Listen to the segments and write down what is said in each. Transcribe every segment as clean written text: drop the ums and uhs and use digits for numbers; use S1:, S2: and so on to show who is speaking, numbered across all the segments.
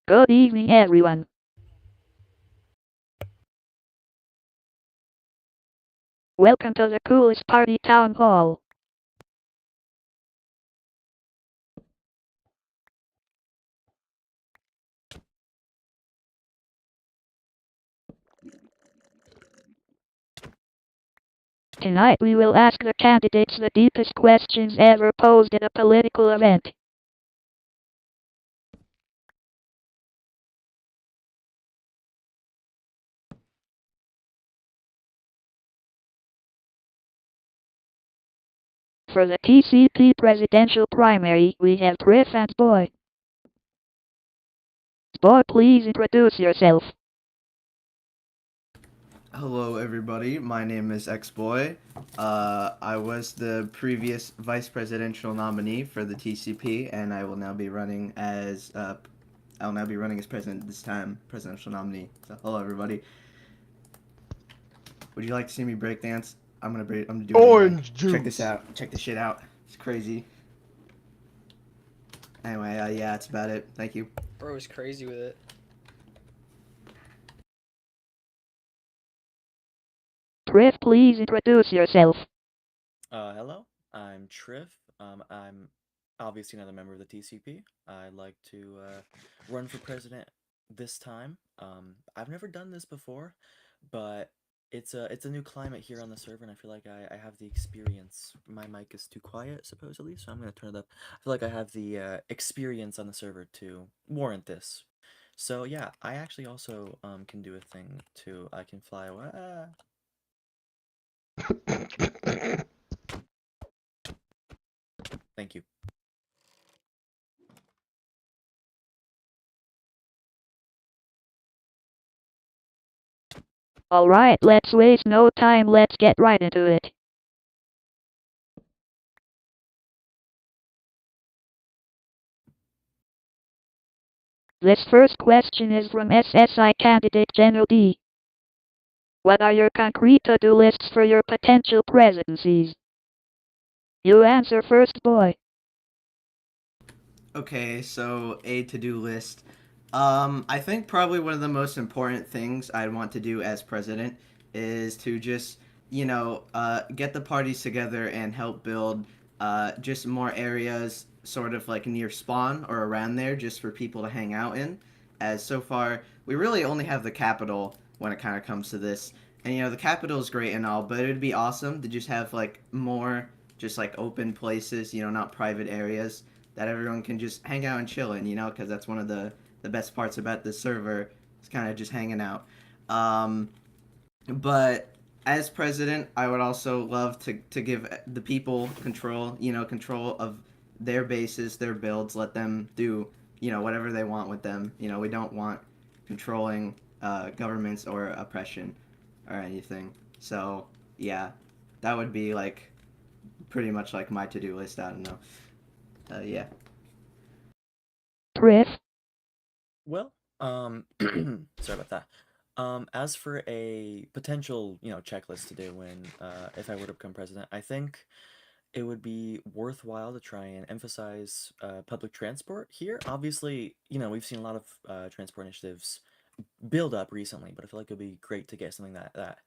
S1: Good evening, everyone. Welcome to the coolest party town hall. Tonight we will ask the candidates the deepest questions ever posed at a political event. For the TCP presidential primary, we have Trif and Xboy. Xboy, please introduce yourself.
S2: Hello, everybody. My name is Xboy. I was the previous vice presidential nominee for the TCP, and I will now be running as president this time, presidential nominee. So, hello, everybody. Would you like to see me break dance? I'm gonna do it anyway.
S3: Orange
S2: Check this
S3: juice.
S2: out. Check this shit out. It's crazy. Anyway, yeah, that's about it. Thank you.
S4: Bro is crazy with it.
S1: Trif, please introduce yourself.
S5: Hello, I'm Trif. I'm obviously another member of the TCP. I'd like to run for president this time. I've never done this before, but it's a new climate here on the server, and I feel like I have the experience. My mic is too quiet, supposedly, so I'm gonna turn it up. I feel like I have the experience on the server to warrant this. So yeah, I actually also can do a thing too. I can fly away. Thank you.
S1: Alright, let's waste no time, let's get right into it. This first question is from SSI candidate General D. What are your concrete to-do lists for your potential presidencies? You answer first, boy.
S2: Okay, so a to-do list. I think probably one of the most important things I'd want to do as president is to just, get the parties together and help build just more areas sort of like near spawn or around there just for people to hang out in. As so far, we really only have the capital when it kind of comes to this. And, the capital is great and all, but it would be awesome to just have like more just like open places, not private areas that everyone can just hang out and chill in, because that's one of the best parts about this server is kind of just hanging out. Um, but as president, I would also love to give the people control, control of their bases, their builds, let them do, whatever they want with them. We don't want controlling governments or oppression or anything. So, yeah, that would be like pretty much like my to-do list. I don't know. Yeah.
S1: Trif.
S5: Well, sorry about that. As for a potential, checklist to do when, if I were to become president, I think it would be worthwhile to try and emphasize public transport here. Obviously, we've seen a lot of transport initiatives build up recently, but I feel like it'd be great to get something that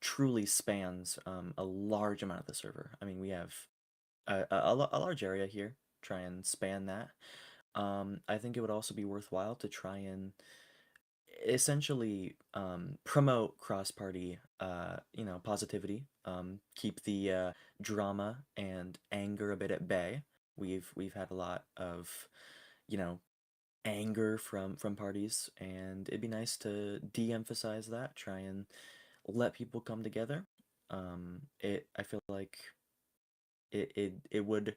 S5: truly spans a large amount of the server. I mean, we have a large area here. Try and span that. I think it would also be worthwhile to try and essentially promote cross-party positivity, keep the drama and anger a bit at bay. We've had a lot of you know anger from parties, and it'd be nice to de-emphasize that, try and let people come together. It I feel like it would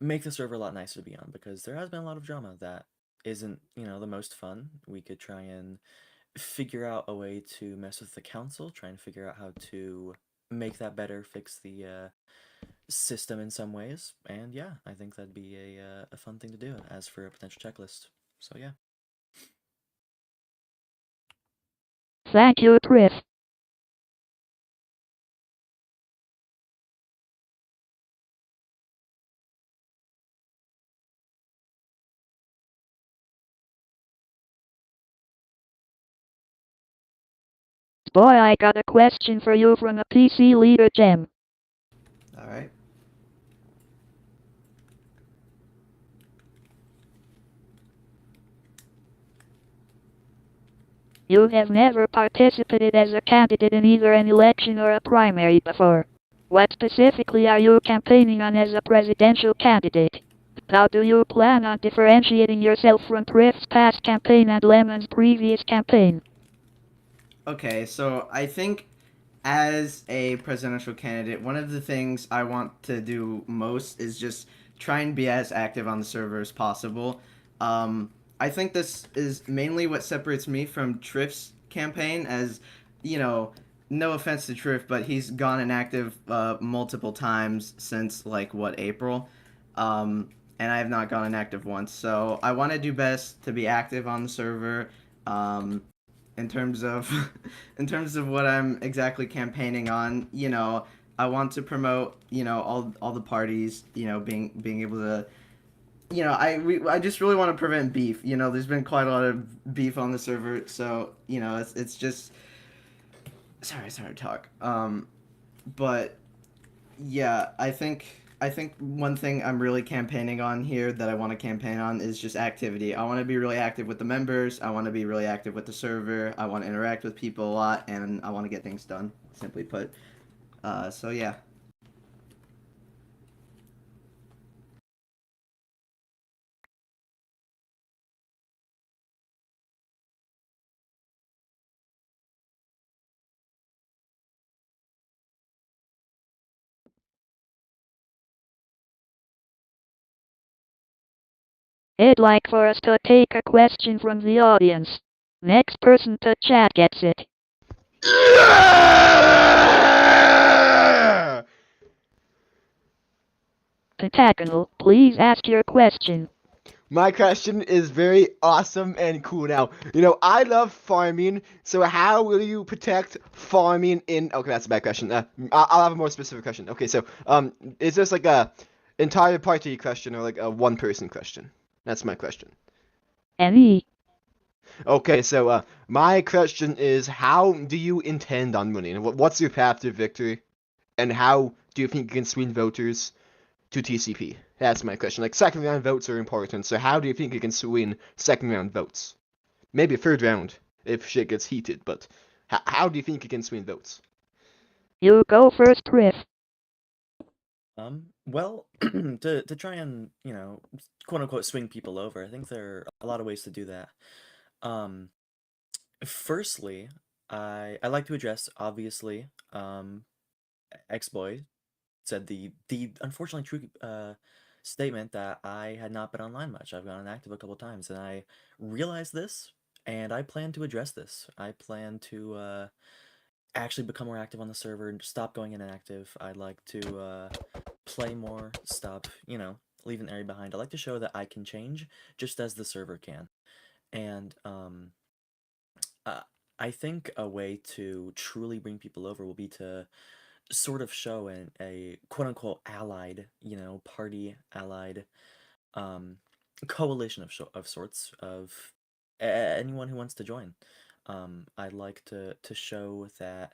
S5: make the server a lot nicer to be on, because there has been a lot of drama that isn't, the most fun. We could try and figure out a way to mess with the council, try and figure out how to make that better, fix the system in some ways, and yeah, I think that'd be a fun thing to do as for a potential checklist. So yeah.
S1: Thank you, Trif. Boy, I got a question for you from a PC leader gem.
S2: All right.
S1: You have never participated as a candidate in either an election or a primary before. What specifically are you campaigning on as a presidential candidate? How do you plan on differentiating yourself from Trif's past campaign and Lemon's previous campaign?
S2: Okay, so I think as a presidential candidate, one of the things I want to do most is just try and be as active on the server as possible. I think this is mainly what separates me from Trif's campaign, as you know, no offense to Trif, but he's gone inactive multiple times since like what April, and I have not gone inactive once. So I want to do best to be active on the server. Um, in terms of in terms of what I'm exactly campaigning on, I want to promote, all the parties, being able to, I just really want to prevent beef. There's been quite a lot of beef on the server, so it's just sorry to talk. But yeah, I think one thing I'm really campaigning on here that I want to campaign on is just activity. I want to be really active with the members. I want to be really active with the server. I want to interact with people a lot, and I want to get things done. Simply put. So yeah.
S1: I'd like for us to take a question from the audience. Next person to chat gets it.
S3: Yeah!
S1: Pentagonal, please ask your question.
S3: My question is very awesome and cool. Now, I love farming, so how will you protect farming in... Okay, that's a bad question. I'll have a more specific question. Okay, so, is this like a entire party question or like a one-person question? That's my question.
S1: Any.
S3: Okay, so, my question is, how do you intend on winning? What's your path to victory? And how do you think you can swing voters to TCP? That's my question. Like, second round votes are important, so how do you think you can swing second round votes? Maybe third round if shit gets heated, but how do you think you can swing votes?
S1: You go first, Trif.
S5: Well, to try and, quote unquote swing people over, I think there are a lot of ways to do that. Um, Firstly, I like to address, obviously, Xboy said the unfortunately true statement that I had not been online much. I've gone inactive a couple times, and I realized this, and I plan to address this. I plan to actually become more active on the server and stop going inactive. I'd like to play more, stop, leaving the area behind. I like to show that I can change just as the server can. And uh, I think a way to truly bring people over will be to sort of show a quote unquote allied, party allied um, coalition of sorts of anyone who wants to join. I'd like to show that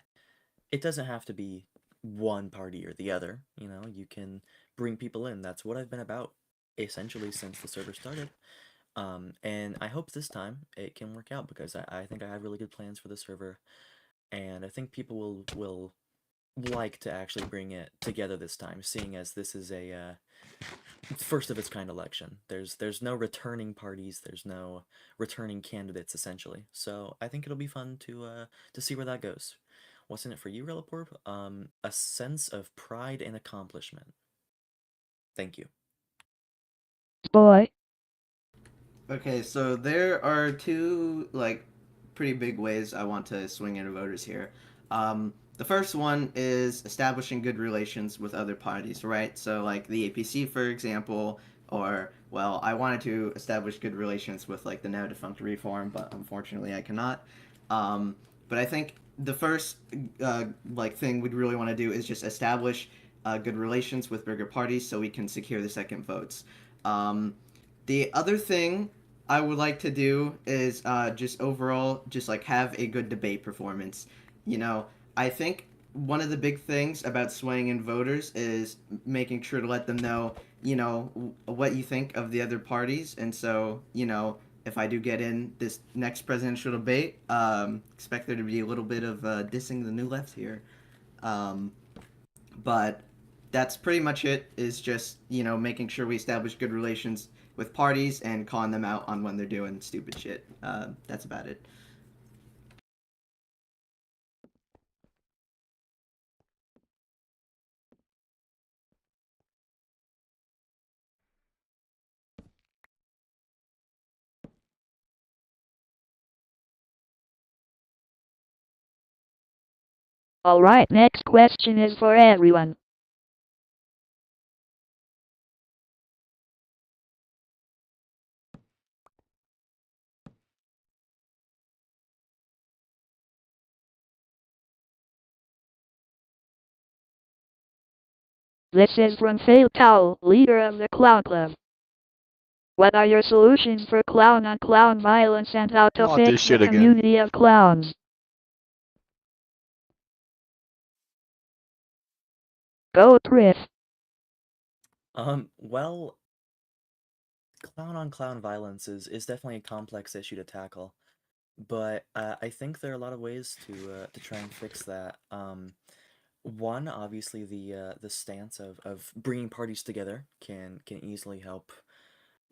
S5: it doesn't have to be one party or the other. You can bring people in. That's what I've been about essentially since the server started. And I hope this time it can work out because I think I have really good plans for the server, and I think people will like to actually bring it together this time, seeing as this is a first of its kind election. There's no returning parties, there's no returning candidates essentially. So I think it'll be fun to see where that goes. What's in it for you, Reliporp? A sense of pride and accomplishment. Thank you.
S1: Boy.
S2: Okay, so there are two like pretty big ways I want to swing into voters here. The first one is establishing good relations with other parties, right? So like the APC, for example, or well, I wanted to establish good relations with like the now defunct Reform, but unfortunately I cannot. But I think the first like thing we'd really want to do is just establish good relations with bigger parties so we can secure the second votes. Um, the other thing I would like to do is just overall just like have a good debate performance. you know, I think one of the big things about swaying in voters is making sure to let them know, what you think of the other parties. And so, if I do get in this next presidential debate, expect there to be a little bit of dissing the new left here. Um, but that's pretty much it. Is just making sure we establish good relations with parties and calling them out on when they're doing stupid shit. That's about it.
S1: Alright, next question is for everyone. This is from Fail Towel, leader of the Clown Club. What are your solutions for clown-on-clown violence and how to
S3: Not
S1: fix
S3: this
S1: the
S3: shit again.
S1: community of clowns? Go trif.
S5: Well, clown on clown violence is definitely a complex issue to tackle, but I think there are a lot of ways to try and fix that. One, obviously, the stance of bringing parties together can easily help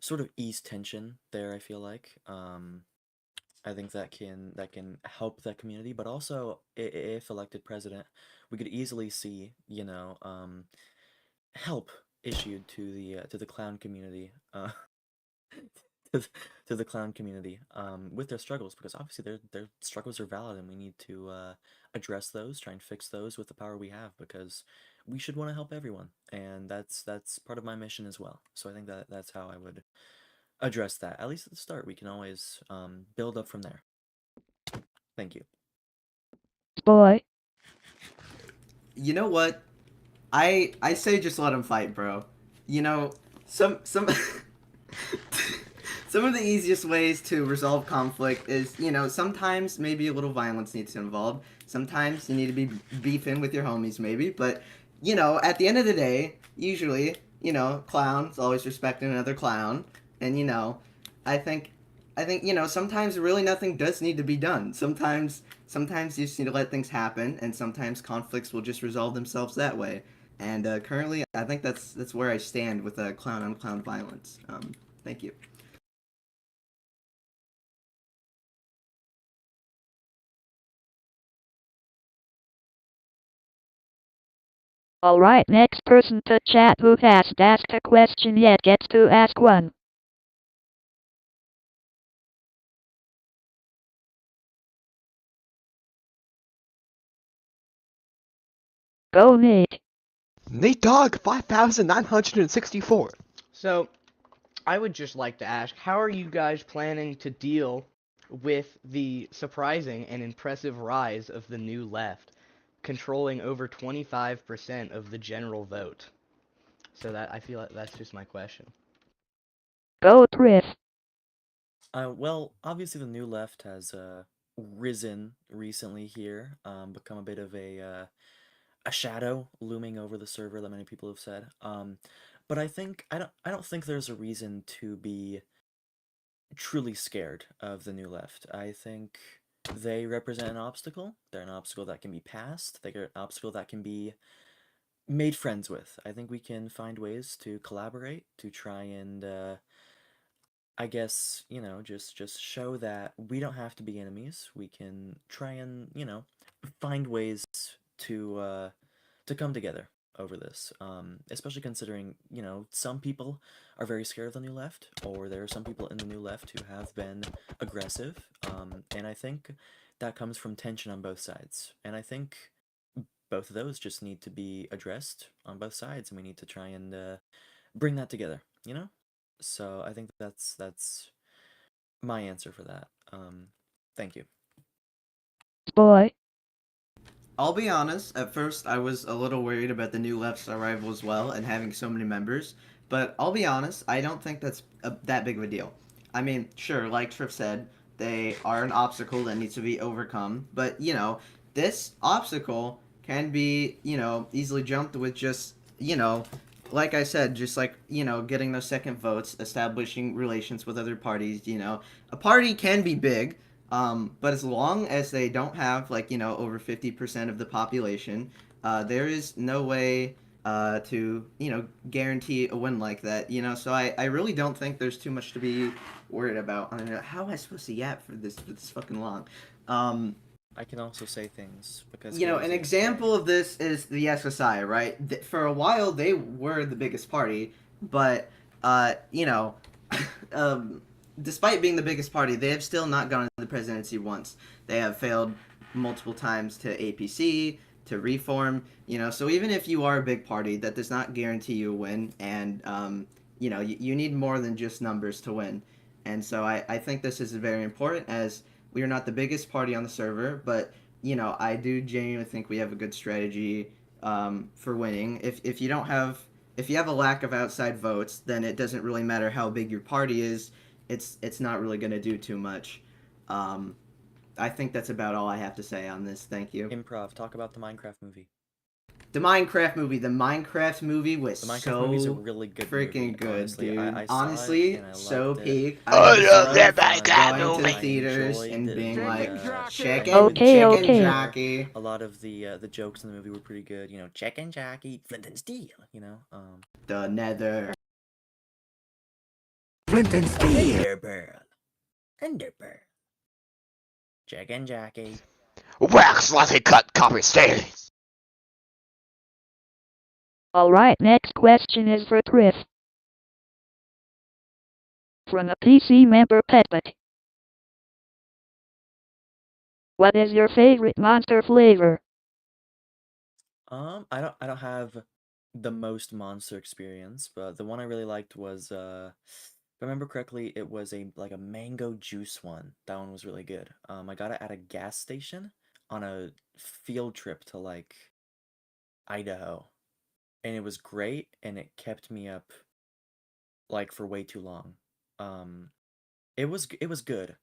S5: sort of ease tension there. I feel like I think that can help that community, but also if elected president, we could easily see help issued to the clown community. To, to the clown community with their struggles, because obviously their struggles are valid and we need to address those, try and fix those with the power we have, because we should want to help everyone, and that's part of my mission as well. So I think that's how I would address that, at least at the start. We can always build up from there. Thank you.
S1: Boy.
S2: You know what? I say just let them fight, bro. Some some of the easiest ways to resolve conflict is, sometimes maybe a little violence needs to involve. Sometimes you need to be beefing with your homies, maybe. But, at the end of the day, usually, clowns always respecting another clown. And, I think, sometimes really nothing does need to be done. Sometimes you just need to let things happen, and sometimes conflicts will just resolve themselves that way. And currently, I think that's where I stand with clown on clown violence. Thank you.
S1: Alright, next person to chat who hasn't asked a question yet gets to ask one. Go Nate.
S3: Nate Dogg 5,964.
S4: So, I would just like to ask, how are you guys planning to deal with the surprising and impressive rise of the new left, controlling over 25% of the general vote? So that I feel like that's just my question.
S1: Go trif.
S5: Well, obviously the new left has risen recently here, become a bit of a shadow looming over the server that many people have said. But I don't think there's a reason to be truly scared of the new left. I think they represent an obstacle. They're an obstacle that can be passed. They're an obstacle that can be made friends with. I think we can find ways to collaborate, to try and I guess, just show that we don't have to be enemies. We can try and, find ways to come together over this. Especially considering, some people are very scared of the new left, or there are some people in the new left who have been aggressive. And I think that comes from tension on both sides. And I think both of those just need to be addressed on both sides, and we need to try and bring that together, you know? So I think that's my answer for that. Thank you.
S1: Boy.
S2: I'll be honest, at first I was a little worried about the new left's arrival as well and having so many members, but I'll be honest, I don't think that's that big of a deal. I mean, sure, like Trip said, they are an obstacle that needs to be overcome, but this obstacle can be, easily jumped with just, like I said, just like, getting those second votes, establishing relations with other parties, A party can be big, but as long as they don't have, like, over 50% of the population, there is no way to, guarantee a win like that, So I really don't think there's too much to be worried about. I mean, how am I supposed to yap for this fucking long?
S5: I can also say things because
S2: An example of this is the SSI, right? For a while, they were the biggest party, but um, despite being the biggest party, they have still not gone into the presidency once. They have failed multiple times to APC, to reform. So even if you are a big party, that does not guarantee you a win, and you need more than just numbers to win. And so I think this is very important, as we are not the biggest party on the server, but I do genuinely think we have a good strategy for winning. If you don't have, if you have a lack of outside votes, then it doesn't really matter how big your party is. It's not really going to do too much. I think that's about all I have to say on this. Thank you.
S5: Improv. Talk about the Minecraft movie.
S2: The Minecraft movie. The Minecraft movie was
S5: The Minecraft
S2: so
S5: movie's a really good
S2: freaking
S5: movie,
S2: good,
S5: honestly.
S2: dude.
S5: I saw
S2: Honestly,
S5: it and I
S2: so
S5: liked it.
S2: peak.
S3: I
S2: I
S3: love that
S2: love
S3: Minecraft
S2: going to
S3: movie.
S2: the theaters
S5: I
S2: and
S5: enjoyed
S2: being
S5: it,
S2: like,
S5: and,
S2: chicken
S1: Okay.
S2: jockey.
S5: A lot of the jokes in the movie were pretty good. Chicken jockey, flint and steel.
S2: The Nether.
S3: Flint and steel.
S5: Enderpearl, chicken jockey.
S3: Wax let it cut copper stains.
S1: Alright, next question is for trif. From a PC member Petbit. What is your favorite monster flavor?
S5: I don't have the most monster experience, but the one I really liked was if I remember correctly, it was a mango juice one. That one was really good. I got it at a gas station on a field trip to Idaho, and it was great, and it kept me up for way too long. It was good.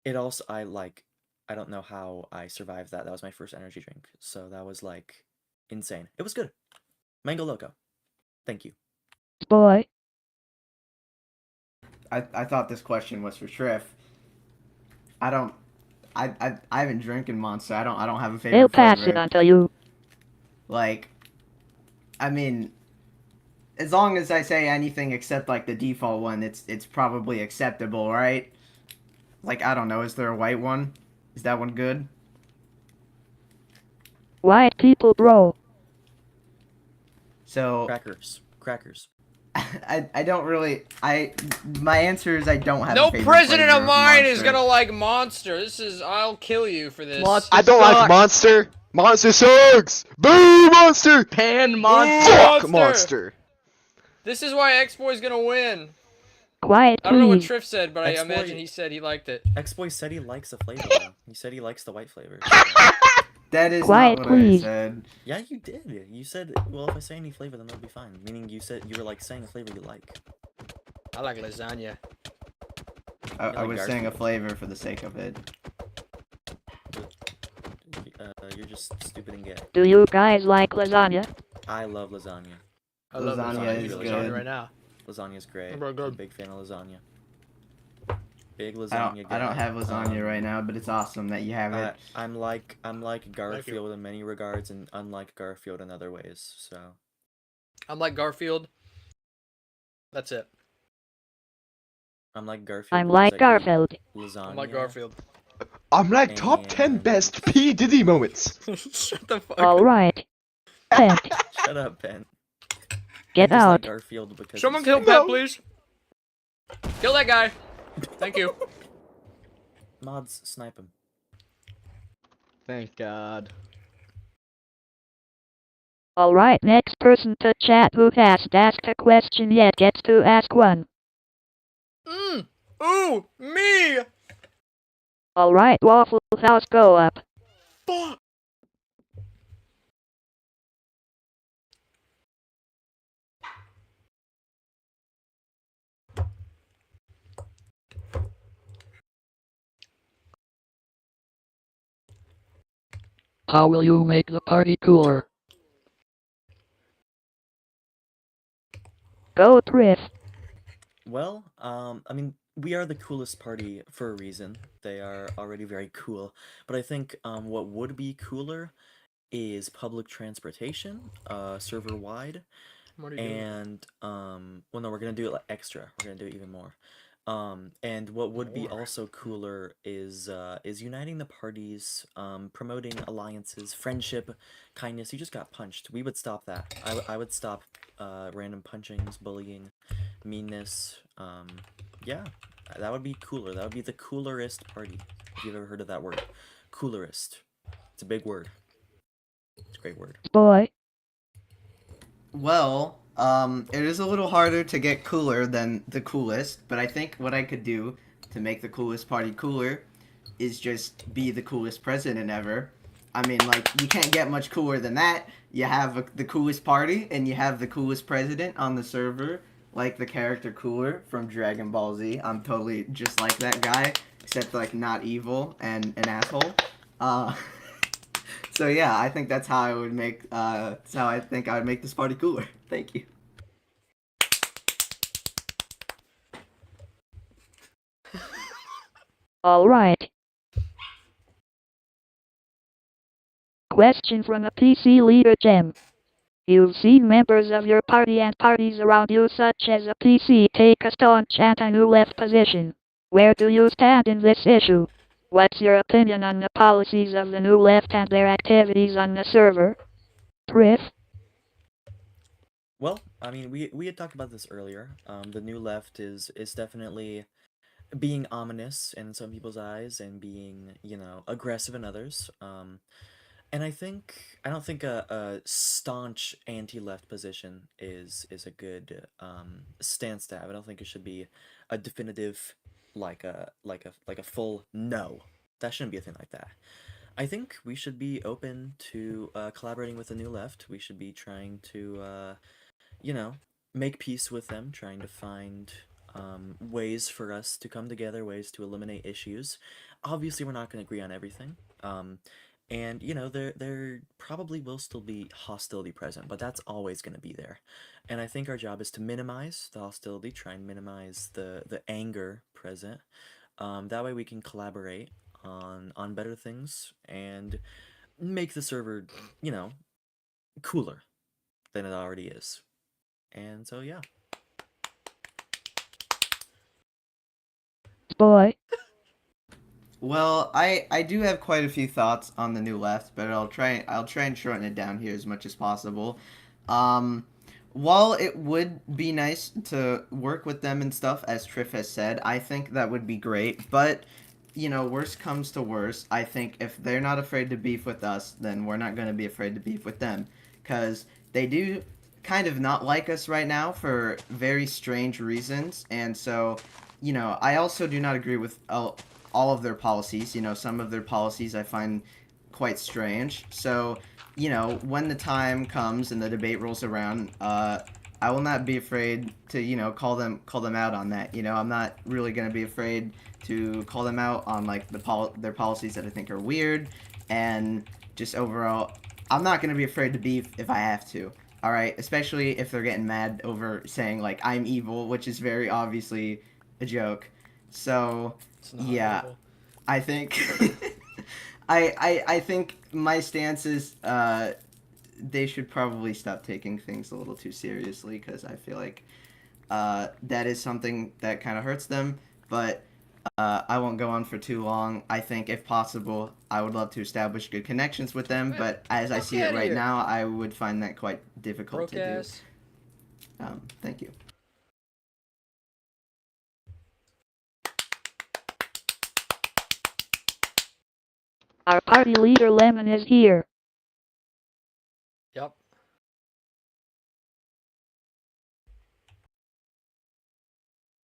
S5: It also I don't know how I survived that. That was my first energy drink, so that was insane. It was good. Mango Loco. Thank you.
S1: Boy.
S2: I thought this question was for Trif. I haven't drinking Monster. I don't have a favorite
S1: They'll pass
S2: flavor.
S1: it on to you.
S2: I mean, as long as I say anything except the default one, it's probably acceptable, right? I don't know. Is there a white one? Is that one good?
S1: White people, bro.
S2: So
S5: Crackers.
S2: I don't really. My answer is I don't have.
S6: No
S2: a favorite
S6: president
S2: flavor
S6: of mine is
S2: Monster.
S6: gonna like Monster. I'll kill you for this.
S4: Monster
S3: I don't like
S4: sucks.
S3: Monster. Monster sucks. Boo, Monster.
S4: Pan
S6: Boo,
S4: monster.
S3: Fuck
S6: Monster!
S3: Monster.
S6: This is why Xboy's gonna win.
S1: Quiet,
S6: I don't know what
S1: please.
S6: Trif said, but I
S5: Xboy-
S6: imagine he said he liked it.
S5: Xboy said he likes the flavor though. He said he likes the white flavor. So.
S2: That is
S1: Quiet,
S2: not what
S1: please.
S2: I said.
S5: Yeah, you did. You said, well, if I say any flavor, then that'll be fine. Meaning you were saying a flavor you like.
S6: I like lasagna.
S2: I was saying a
S5: Garfield.
S2: flavor for the sake of it.
S5: You're just stupid and gay.
S1: Do you guys like lasagna?
S5: I love lasagna.
S6: I love
S2: Lasagna
S6: lasagna.
S2: is
S6: Lasagna
S2: good.
S6: right now.
S5: Lasagna's great.
S6: Very good.
S5: I'm a big fan of lasagna. Big lasagna
S2: I don't
S5: guy.
S2: have lasagna right now, but it's awesome that you have it.
S5: I'm like Garfield in many regards, and unlike Garfield in other ways. So
S6: I'm like Garfield. That's it.
S5: I'm like Garfield.
S1: I'm
S5: because
S1: like
S5: I eat
S1: Garfield.
S5: Lasagna.
S6: I'm like Garfield.
S3: I'm like top 10 best P Diddy moments.
S6: Shut the fuck up.
S1: Alright. Pent,
S5: Shut up, Ben.
S1: get
S5: I'm just like
S1: out.
S5: Garfield because
S6: Someone
S5: he's
S6: kill
S5: fake.
S6: Pet, please. Kill that guy. Thank you.
S5: Mods, snipe him.
S4: Thank God.
S1: Alright, next person to chat who hasn't asked a question yet gets to ask one.
S6: Ooh, me.
S1: Alright, Waffle House, go up.
S6: Fuck.
S7: How will you make the party cooler?
S1: Go trif.
S5: Well, I mean, we are the coolest party for a reason. They are already very cool. But I think what would be cooler is public transportation, server-wide,
S6: What are you doing?
S5: and well, no, we're gonna do it like extra. We're gonna do it even more. And what would be
S6: More.
S5: also cooler is uniting the parties, promoting alliances, friendship, kindness. You just got punched. We would stop that. I would stop random punchings, bullying, meanness. Yeah, that would be cooler. That would be the coolerest party. If you've ever heard of that word, coolerist. It's a big word. It's a great word.
S1: Boy.
S2: Well, it is a little harder to get cooler than the coolest, but I think what I could do to make the coolest party cooler is just be the coolest president ever. I mean, like, you can't get much cooler than that. You have the coolest party, and you have the coolest president on the server, like the character Cooler from Dragon Ball Z. I'm totally just like that guy, except, like, not evil and an asshole. So yeah, I think that's how I would make. That's how I think I would make this party cooler. Thank you.
S1: Alright. Question from a PC leader Gem. You've seen members of your party and parties around you such as a PC take a staunch anti-new left position. Where do you stand in this issue? What's your opinion on the policies of the new left and their activities on the server? Trif.
S5: Well, I mean, we had talked about this earlier. The new left is definitely being ominous in some people's eyes and being, you know, aggressive in others. And I don't think a staunch anti-left position is a good stance to have. I don't think it should be a definitive like a full no. That shouldn't be a thing like that. I think we should be open to collaborating with the new left. We should be trying to you know, make peace with them, trying to find ways for us to come together, ways to eliminate issues. Obviously, we're not going to agree on everything. And, you know, there probably will still be hostility present, but that's always going to be there. And I think our job is to minimize the hostility, try and minimize the anger present. That way we can collaborate on better things and make the server, you know, cooler than it already is. And so, yeah.
S1: Boy.
S2: Well, I do have quite a few thoughts on the new left, but I'll try and shorten it down here as much as possible. While it would be nice to work with them and stuff, as Trif has said, I think that would be great. But you know, worst comes to worst, I think if they're not afraid to beef with us, then we're not going to be afraid to beef with them, because they do kind of not like us right now for very strange reasons, and so, you know, I also do not agree with all of their policies. You know, some of their policies I find quite strange. So, you know, when the time comes and the debate rolls around, I will not be afraid to, you know, call them out on that. You know, I'm not really going to be afraid to call them out on like their policies that I think are weird, and just overall, I'm not going to be afraid to beef if I have to. All right, especially if they're getting mad over saying like I'm evil, which is very obviously a joke. So
S6: It's not
S2: yeah,
S6: evil.
S2: I think I think my stance is they should probably stop taking things a little too seriously, because I feel like that is something that kind of hurts them. But I won't go on for too long. I think, if possible, I would love to establish good connections with them,
S6: Man,
S2: but as I
S6: fuck
S2: see it
S6: outta
S2: right
S6: here.
S2: now, I would find that quite difficult
S6: Broke
S2: to
S6: ass.
S2: do. Thank you.
S1: Our party leader Lemon is here.
S6: Yup.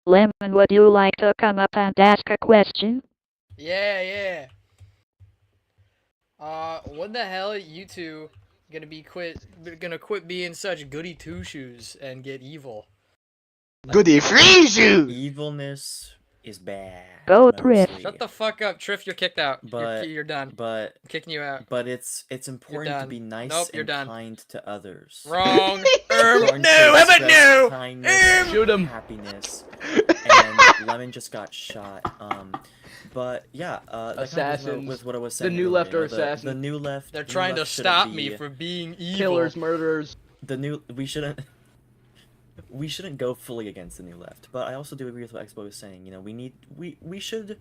S1: Lemon, would you like to come up and ask a question?
S6: Yeah. What the hell are you two gonna quit being such goody two shoes and get evil?
S3: Goody free shoes!
S5: Evilness is bad.
S1: Go Trif.
S5: mostly.
S6: Shut the fuck up, Trif. You're kicked out.
S5: But
S6: you're done.
S5: but
S6: I'm kicking you out.
S5: but it's important to
S6: done.
S5: be nice
S6: Nope, you're
S5: and
S6: done.
S5: kind to others.
S6: Wrong.
S5: It's important
S6: No.
S5: to
S6: How about
S5: express
S6: no?
S5: kindness,
S4: Shoot him.
S5: happiness, and Lemon just got shot. But yeah, that kind of goes
S4: Assassins.
S5: with what I was
S4: The
S5: saying.
S4: new
S5: earlier,
S4: left
S5: you
S4: are
S5: know, the
S4: assassins.
S5: new left.
S6: They're
S5: the new
S6: trying to
S5: left shouldn't
S6: stop
S5: be-
S6: me from being evil.
S4: Killers, murderers.
S5: we shouldn't go fully against the new left. But I also do agree with what Xboy was saying. You know, we should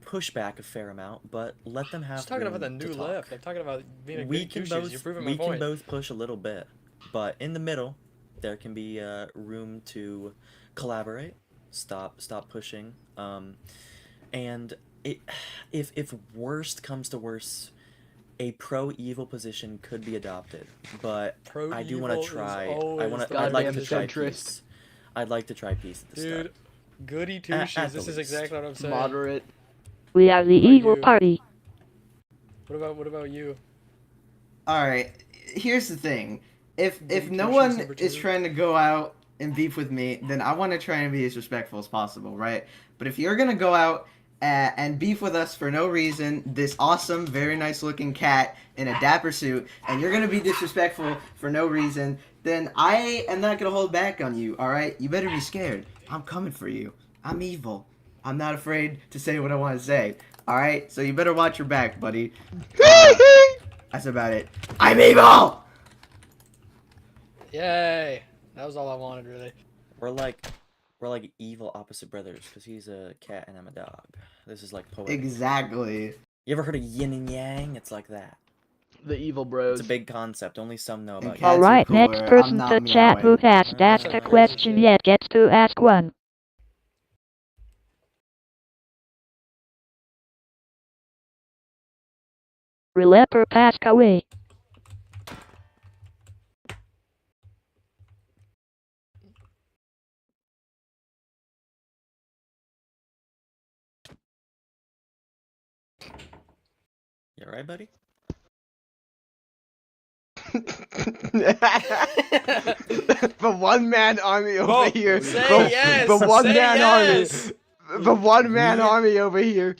S5: push back a fair amount, but let them
S6: I'm
S5: have.
S6: just talking about the
S5: room to
S6: new
S5: talk.
S6: left. I'm talking about being a
S5: We
S6: good
S5: can
S6: douches.
S5: both
S6: You're proving
S5: we
S6: my
S5: can
S6: point.
S5: both push a little bit, but in the middle, there can be room to collaborate. Stop pushing. And if worst comes to worst, a pro-evil position could be adopted, but I do want
S6: Pro-evil
S5: to
S6: is
S5: try.
S6: always the
S5: I'd like
S4: goddamn
S5: to try
S4: centrist.
S5: peace. I'd like to try peace at the
S6: Dude,
S5: start.
S6: goody two
S5: At
S6: shoes.
S5: the
S6: This is
S5: least.
S6: exactly what I'm saying.
S4: Moderate.
S1: We are the
S6: What about
S1: evil
S6: you?
S1: party.
S6: What about you?
S2: All right. Here's the thing. If
S6: Goody
S2: no
S6: two-shoes
S2: one
S6: number
S2: is
S6: two.
S2: trying to go out and beef with me, then I want to try and be as respectful as possible, right? But if you're gonna go out and beef with us for no reason, this awesome, very nice looking cat in a dapper suit, and you're gonna be disrespectful for no reason, then I am not gonna hold back on you. All right? You better be scared. I'm coming for you. I'm evil. I'm not afraid to say what I want to say. All right? So you better watch your back, buddy. That's about it. I'm evil!
S6: Yay! That was all I wanted, really.
S5: We're like evil opposite brothers, because he's a cat and I'm a dog. This is like poetic.
S2: Exactly.
S5: You ever heard of yin and yang? It's like that.
S4: The evil bros.
S5: It's a big concept. Only some know about
S2: Cats
S5: it.
S2: are
S1: Alright,
S2: cooler.
S1: next
S2: I'm
S1: person
S2: not
S1: to chat who
S2: meowing.
S1: hasn't asked a
S6: Crazy
S1: question
S6: shit.
S1: yet gets to ask one. Relepper passed away.
S5: You alright, buddy?
S3: The one-man army over
S6: Vote.
S3: here.
S6: Say
S3: the,
S6: yes.
S3: The
S6: Say
S3: one-man
S6: yes.
S3: army. The one-man
S5: Me-
S3: army over here.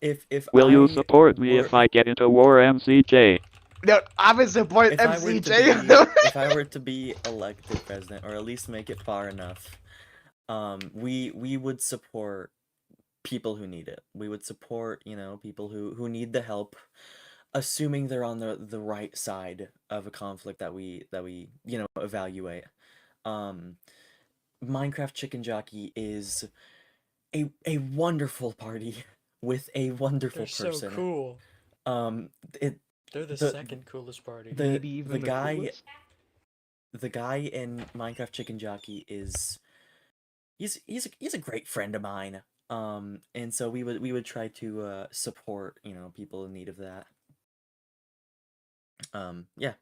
S5: If
S7: Will you
S5: I
S7: support me
S5: were-
S7: if I get into war, MCJ?
S3: No, I would support
S5: if I were to
S3: MCJ.
S5: be if I were to be elected president, or at least make it far enough, we would support people who need it. We would support, you know, people who need the help, assuming they're on the right side of a conflict that we you know, evaluate. Minecraft Chicken Jockey is a wonderful party with a wonderful
S6: They're
S5: person.
S6: so cool.
S5: It
S6: They're the
S5: the-
S6: second coolest party.
S4: Maybe even
S5: the guy
S4: coolest?
S5: the guy in Minecraft Chicken Jockey is he's a great friend of mine. And so we would try to support, you know, people in need of that. Yeah.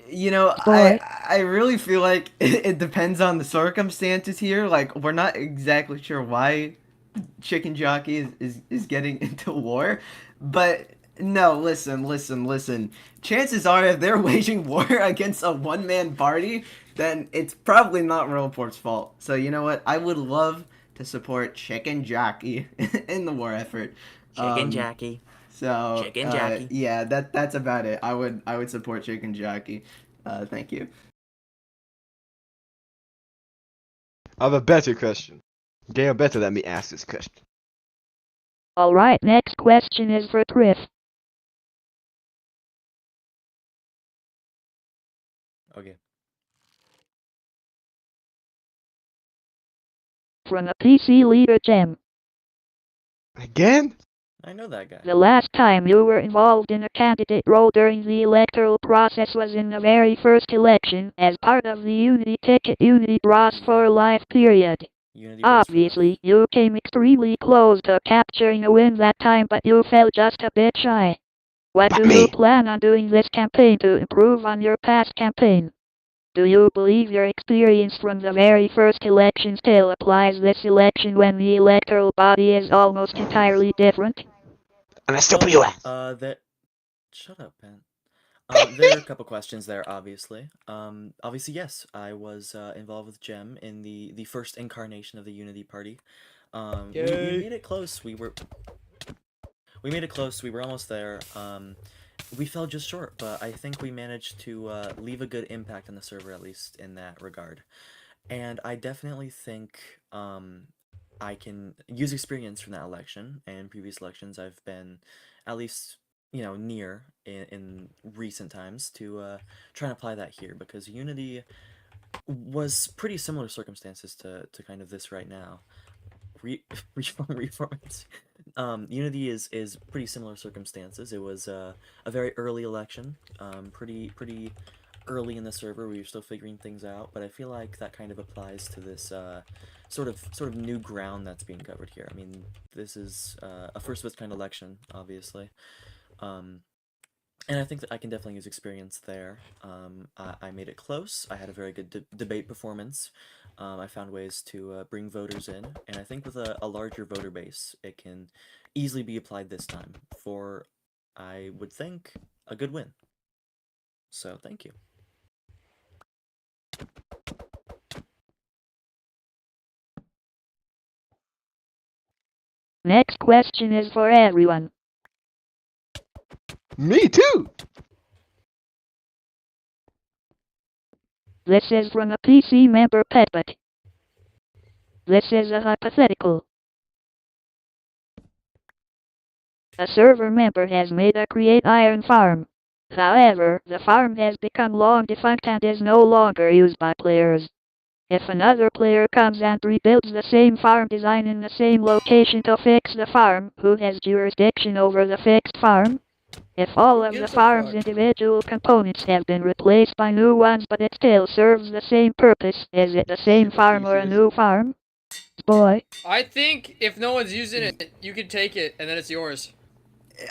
S2: You know,
S1: Boy.
S2: I really feel like it depends on the circumstances here. Like, we're not exactly sure why Chicken Jockey is getting into war. But, no, listen. Chances are, if they're waging war against a one-man party, then it's probably not Real-Port's fault. So, you know what? I would love to support Chicken Jockey in the war effort.
S5: Jockey.
S2: So,
S5: Chicken Jockey.
S2: yeah, that's about it. I would support Chicken Jockey. Thank you.
S3: I have a better question. Gail better let me ask this question.
S1: Alright, next question is for Trif.
S5: Okay.
S1: From a PC leader gem.
S3: Again?
S5: I know that guy.
S1: The last time you were involved in a candidate role during the electoral process was in the very first election as part of the Unity Ticket Unity Bros for Life period.
S5: Unity Bros for Life.
S1: Obviously, you came extremely close to capturing a win that time, but you fell just a bit shy. What
S3: But
S1: do you
S3: me.
S1: plan on doing this campaign to improve on your past campaign? Do you believe your experience from the very first election still applies this election when the electoral body is almost entirely different?
S3: And I still put you ass.
S5: That. Shut up, Ben. There are a couple questions there, obviously. Obviously, yes, I was involved with Gem in the first incarnation of the Unity Party. We
S6: Yay.
S5: made it close. We made it close. We were almost there. We fell just short, but I think we managed to leave a good impact on the server, at least in that regard. And I definitely think I can use experience from that election and previous elections. I've been at least, near in recent times to try and apply that here, because Unity was pretty similar circumstances to kind of this right now. Reformance. Unity is pretty similar circumstances. It was a very early election, pretty early in the server. We were still figuring things out, but I feel like that kind of applies to this sort of new ground that's being covered here. I mean, this is a first of its kind election, obviously. And I think that I can definitely use experience there. I made it close. I had a very good debate performance. I found ways to bring voters in, and I think with a larger voter base, it can easily be applied this time for, I would think, a good win. So, thank you.
S1: Next question is for everyone.
S3: Me too!
S1: This is from a PC member Petbot. This is a hypothetical. A server member has made a create iron farm. However, the farm has become long defunct and is no longer used by players. If another player comes and rebuilds the same farm design in the same location to fix the farm, who has jurisdiction over the fixed farm? If all of the
S6: gives a
S1: farm's
S6: fuck?
S1: individual components have been replaced by new ones but it still serves the same purpose, is it the same farm or a new farm? Boy.
S6: I think if no one's using it, you can take it and then it's yours.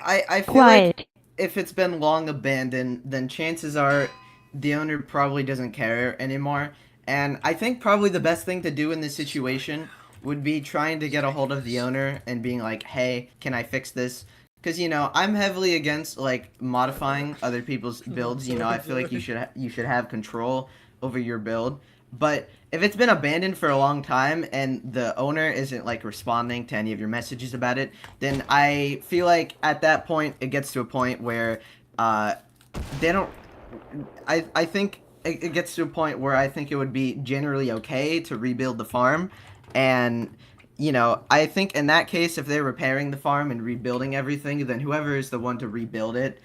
S2: I feel
S1: Quiet.
S2: like if it's been long abandoned, then chances are the owner probably doesn't care anymore. And I think probably the best thing to do in this situation would be trying to get a hold of the owner and being like, hey, can I fix this? Because, I'm heavily against, like, modifying other people's builds. I feel like you should have control over your build. But if it's been abandoned for a long time and the owner isn't, like, responding to any of your messages about it, then I feel like at that point it gets to a point where they don't... I think it gets to a point where I think it would be generally okay to rebuild the farm. And, I think in that case, if they're repairing the farm and rebuilding everything, then whoever is the one to rebuild it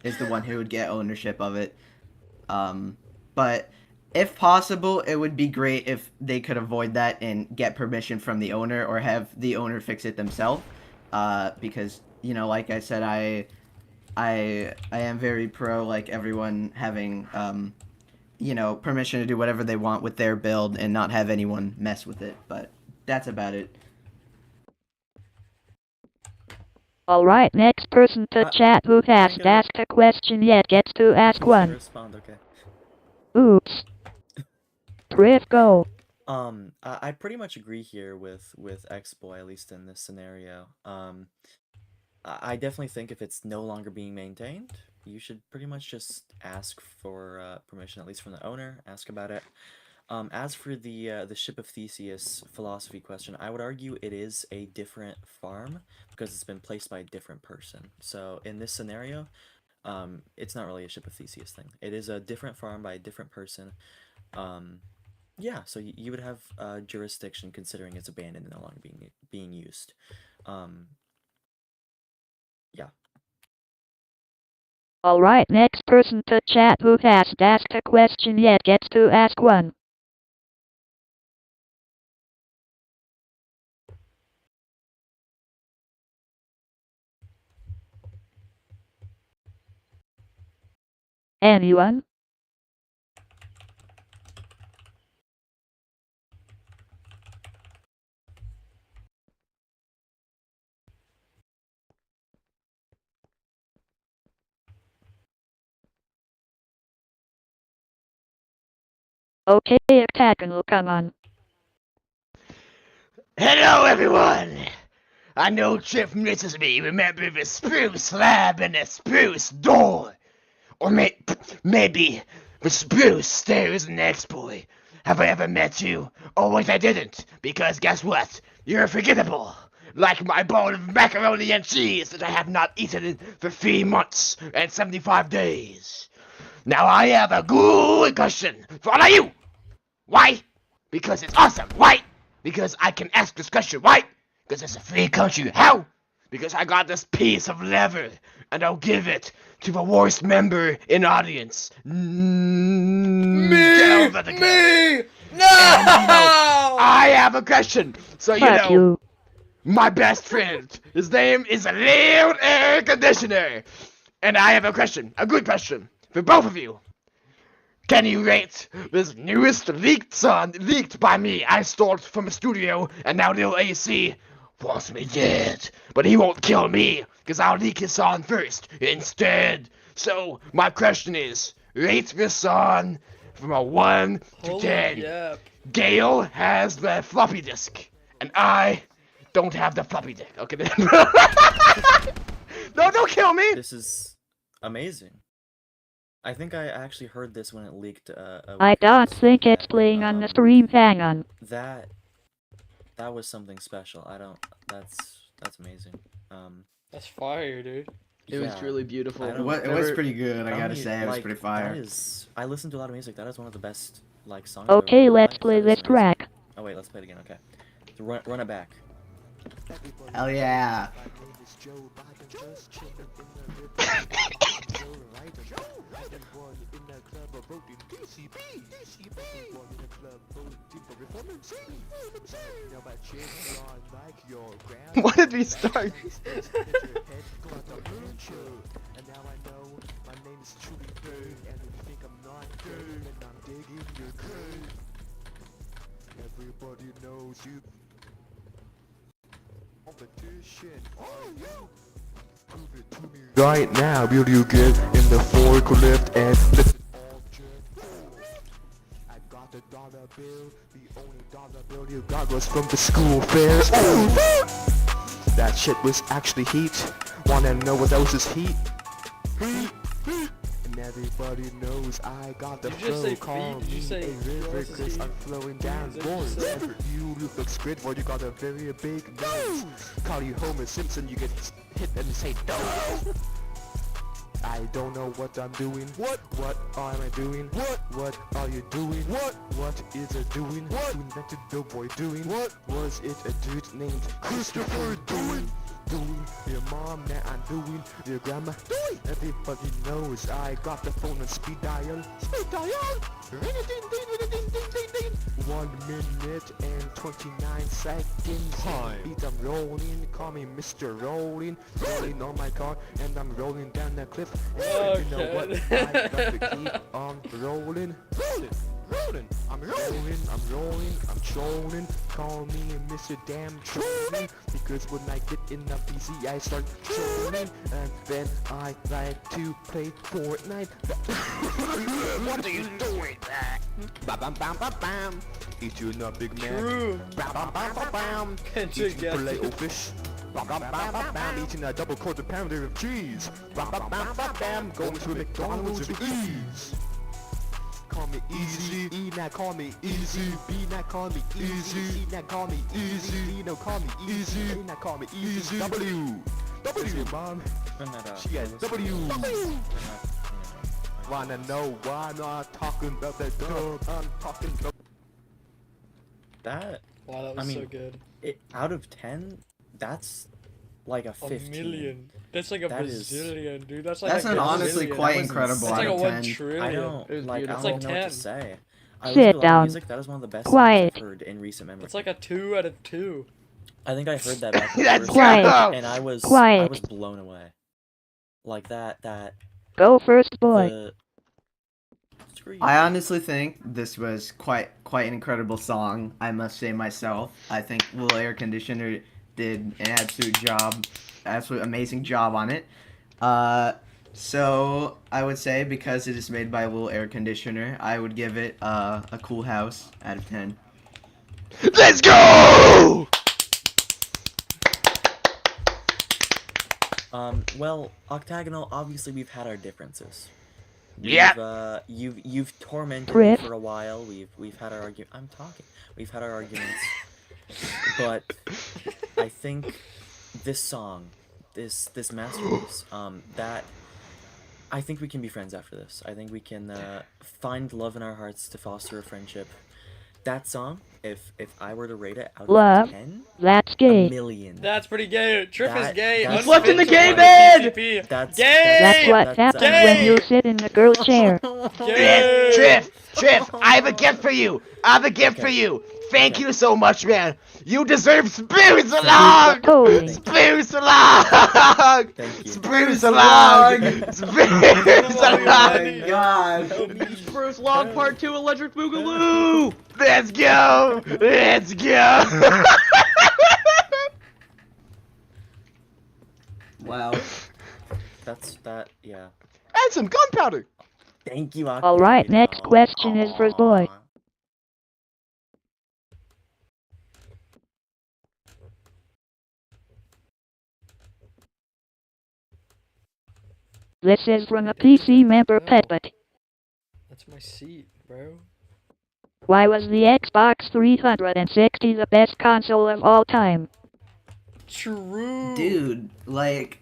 S2: is the one who would get ownership of it. But if possible, it would be great if they could avoid that and get permission from the owner or have the owner fix it themselves. Because, like I said, I am very pro, like, everyone having, permission to do whatever they want with their build and not have anyone mess with it. But that's about it.
S1: Alright, next person to chat who hasn't asked a question yet gets to ask one.
S5: Respond, okay.
S1: Oops. Trif, go.
S5: I pretty much agree here with Xboy, at least in this scenario. I definitely think if it's no longer being maintained, you should pretty much just ask for permission, at least from the owner, ask about it. As for the Ship of Theseus philosophy question, I would argue it is a different farm because it's been placed by a different person. So in this scenario, it's not really a Ship of Theseus thing. It is a different farm by a different person. Yeah, so you would have jurisdiction considering it's abandoned and no longer being used. Yeah.
S1: Alright, next person to chat who hasn't asked a question yet gets to ask one. Anyone? Okay, Attacken will come on.
S3: Hello, everyone! I know Trif misses me. Remember the spruce slab and the spruce door? Or maybe Miss Bruce there is an Xboy. Have I ever met you? Oh wait, I didn't, because guess what? You're forgettable. Like my bowl of macaroni and cheese that I have not eaten for 3 months and 75 days. Now I have a good question for all of you. Why? Because it's awesome. Why? Because I can ask this question. Why? Because it's a free country. How? Because I got this piece of leather, and I'll give it to the worst member in audience. Get over the gun.
S6: Me! No!
S3: I have a question. So
S1: Fuck you.
S3: my best friend, his name is a little air conditioner, and I have a question, a good question for both of you. Can you rate this newest leaked song leaked by me? I stole it from a studio, and now Lil AC wants me dead. But he won't kill me, because I'll leak his song first, instead. So, my question is, rate this song from a 1 to
S6: Holy
S3: 10.
S6: yep.
S3: Gale has the floppy disk, and I don't have the floppy disk. Okay, then. No, don't kill me!
S5: This is amazing. I think I actually heard this when it leaked.
S1: I don't
S5: week
S1: think it's
S5: that,
S1: playing on the stream. Hang on.
S5: That was something special. I don't. That's amazing.
S6: That's fire, dude.
S4: It was
S5: yeah,
S4: truly beautiful.
S5: I
S2: It
S5: don't-
S2: was
S4: Never-
S2: pretty good, I gotta
S5: mean,
S2: say. It was
S5: like,
S2: pretty fire.
S5: That is. I listen to a lot of music. That is one of the best songs. I've ever
S1: Okay,
S5: heard in my
S1: let's
S5: life.
S1: play
S5: That is
S1: this
S5: amazing.
S1: track.
S5: Oh wait, let's play it again. Okay, so run it back.
S2: Hell yeah.
S3: What did we start?
S8: Everybody knows you. Competition. Prove it to me. Right now, will you get in the forklift and lift I got the dollar bill, the only dollar bill you got was from the school fair. Ooh, that shit was actually heat. Wanna know what else is heat? Heat. And everybody knows I got the
S6: Did you just
S8: flow.
S6: say
S8: Call
S6: feet? Did you
S8: me
S6: say
S8: a river
S6: else is
S8: cause
S6: heat?
S8: I'm flowing
S6: Did
S8: down
S6: you
S8: boards.
S6: say
S8: And for you look squid, well you got a very big nose. Call you Homer Simpson, you get hit and say no. I don't know what I'm doing. What am I doing? What are you doing? What is it doing? Who invented the boy doing? What was it a dude named Christopher doing? Your mom, now I'm doing. Your grandma doing. Everybody knows I got the phone on speed dial. Speed dial. Ring-a-ding-ding-ding-ding-ding-ding. 1 minute and 29 seconds. Time. Beat I'm rolling. Call me Mr. Rolling. Rolling on my car and I'm rolling down the cliff. And you know what? I got to keep on rolling. Rolling. I'm rolling. Trolling. Call me Mr. Damn Trolling. Because when I get in the PC, I start trolling. And then I like to play Fortnite. What are you doing? Bam bam bam bam bam. Eat you in a Big Mac.
S6: True.
S8: Bam bam bam bam bam.
S6: Can't you
S8: Eating
S6: guess
S8: filet
S6: it?
S8: o fish. Bam bam bam bam bam. Eating a double quarter pounder of cheese. Bam bam bam bam bam. Going to a McDonald's with ease. Call me easy, E now call me easy, B now call me easy, C now call me easy, D now call me easy, A now call me easy, W mom,
S5: Run that out.
S8: she has W.
S5: We're not, you know,
S8: Wanna know why I'm not talking about that dub? I'm talking about
S5: that.
S6: Wow, that was
S5: I mean,
S6: so good.
S5: Out of 10, that's like a
S6: A
S5: 15.
S6: million. That's like a
S5: That is-
S6: bazillion, dude. That's like
S2: That's
S6: a
S2: an honestly
S6: gazillion.
S2: quite
S5: That was
S2: incredible
S6: That's
S2: out
S6: like a
S2: of
S6: 1
S2: 10.
S6: trillion.
S5: I don't
S4: It was
S5: like. I
S4: beautiful.
S5: don't
S6: It's
S5: even
S6: like
S5: know what to
S6: 10.
S5: say. I
S1: Sit
S5: listen to a lot
S1: down.
S5: of music. That is one of the best
S1: Quiet.
S5: songs I've heard in recent memory.
S6: It's like a 2 out of 2.
S5: I think I heard that back in the
S3: Let's
S5: first
S1: Quiet.
S5: time,
S3: go!
S5: and I was
S1: Quiet.
S5: blown away. Like that.
S1: Go first, boy.
S5: The... Screw you.
S2: I honestly think this was quite an incredible song, I must say myself. I think Will Air Conditioner did an absolute amazing job on it. So I would say because it is made by Will Air Conditioner, I would give it a cool house out of 10.
S3: Let's go!
S5: Well, Octagonal. Obviously, we've had our differences. You've tormented me
S1: Trif.
S5: for a while. We've had our argument. I'm talking. We've had our arguments. But I think this song, this masterpiece, that I think we can be friends after this. I think we can find love in our hearts to foster a friendship. That song, if I were to rate it out
S1: Love.
S5: of 10,
S1: That's
S5: a
S1: gay.
S5: million.
S6: That's pretty gay. Trif is
S5: That-
S6: gay.
S5: that's-
S4: Left in the gay
S6: unfit
S4: bed!
S6: TCP.
S5: That's
S6: Gay!
S1: That's what
S5: that's
S1: happens
S6: gay.
S1: when you sit in the girl chair.
S6: Gay!
S3: Trif, I have a gift for you. I have a gift for
S5: Okay.
S3: you. Thank
S5: Okay.
S3: you so much, man. You deserve spruce along.
S1: Totally.
S3: Spruce along.
S5: Thank you.
S3: Spruce along. Spruce
S2: Oh
S3: along.
S2: my god.
S4: Spruce Log Part 2 Electric Boogaloo!
S3: Let's go. Let's go.
S2: Wow.
S5: Yeah.
S3: And some gunpowder.
S5: Thank you, Aki.
S1: All right, next question is for Boy. This is from a PC member Petbut.
S6: That's my seat, bro.
S1: Why was the Xbox 360 the best console of all time?
S6: True.
S2: Dude, like,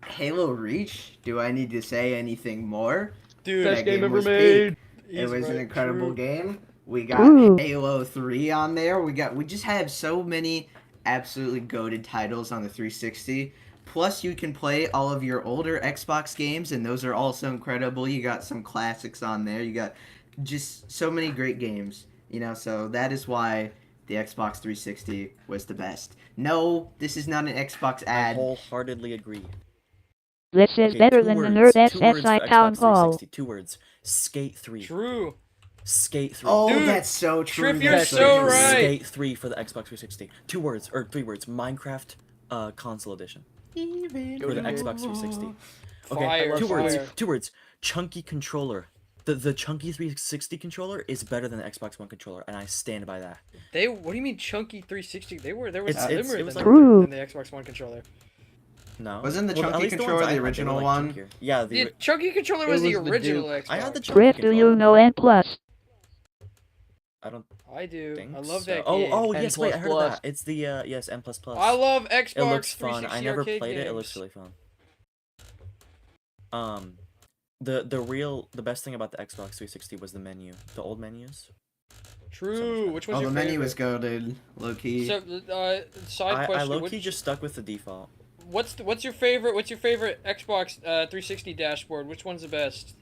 S2: Halo Reach? Do I need to say anything more?
S6: Dude,
S4: Best
S2: That
S4: game ever
S2: was
S4: made.
S2: peak. It
S6: he's
S2: was an
S6: right,
S2: incredible
S6: true.
S2: game. We got
S1: True.
S2: Halo 3 on there. We just have so many absolutely goated titles on the 360. Plus, you can play all of your older Xbox games, and those are also incredible. You got some classics on there. You got just so many great games. You know, so that is why the Xbox 360 was the best. No, this is not an Xbox
S5: I
S2: ad.
S5: wholeheartedly agree.
S1: This is
S5: Okay,
S1: better
S5: two
S1: than the
S5: words,
S1: Nerd
S5: 2 words
S1: SSI
S5: for
S1: Town
S5: Xbox
S1: Hall.
S5: 360. 2 words. Skate 3.
S6: True.
S5: Skate 3.
S2: Oh,
S6: Dude,
S2: that's so true.
S6: Trif, you're
S2: that's
S6: so
S2: true.
S6: right.
S5: Skate 3 for the Xbox 360. 2 words, or 3 words. Minecraft console edition for the Xbox 360. Okay,
S6: Fire,
S5: 2 words.
S6: fire.
S5: 2 words. Chunky controller. The chunky 360 controller is better than the Xbox One controller, and I stand by that.
S6: What do you mean chunky 360? There was
S5: It's-
S6: slimmer
S5: it was
S6: than,
S5: like-
S1: True.
S6: than the Xbox One controller.
S5: No.
S2: Wasn't the
S5: Well, at
S2: chunky
S5: least the ones
S2: controller
S5: I
S2: the
S5: had, they were,
S2: original
S5: like,
S2: one?
S5: chunkier. Yeah,
S6: The chunky controller
S4: It
S6: was the
S4: was the
S6: original
S4: Duke.
S6: Xbox.
S5: I had the
S1: Trif,
S5: chunky
S1: do you
S5: controller.
S1: know N+?
S5: I don't
S6: I do.
S5: think
S6: I love
S5: so.
S6: that
S5: Oh,
S6: game.
S5: oh
S4: N++.
S5: yes, wait, I heard of that. It's the yes, N++.
S6: I love Xbox
S5: It looks
S6: 360
S5: fun. I never
S6: arcade
S5: played
S6: games.
S5: it. It looks really fun. The best thing about the Xbox 360 was the menu. The old menus.
S6: True. Which was
S2: Oh,
S6: your
S2: the menu
S6: favorite?
S2: was goated, low key.
S6: So, side
S5: I
S6: question.
S5: low-key just stuck with the default.
S6: What's your favorite Xbox 360 dashboard? Which one's the best?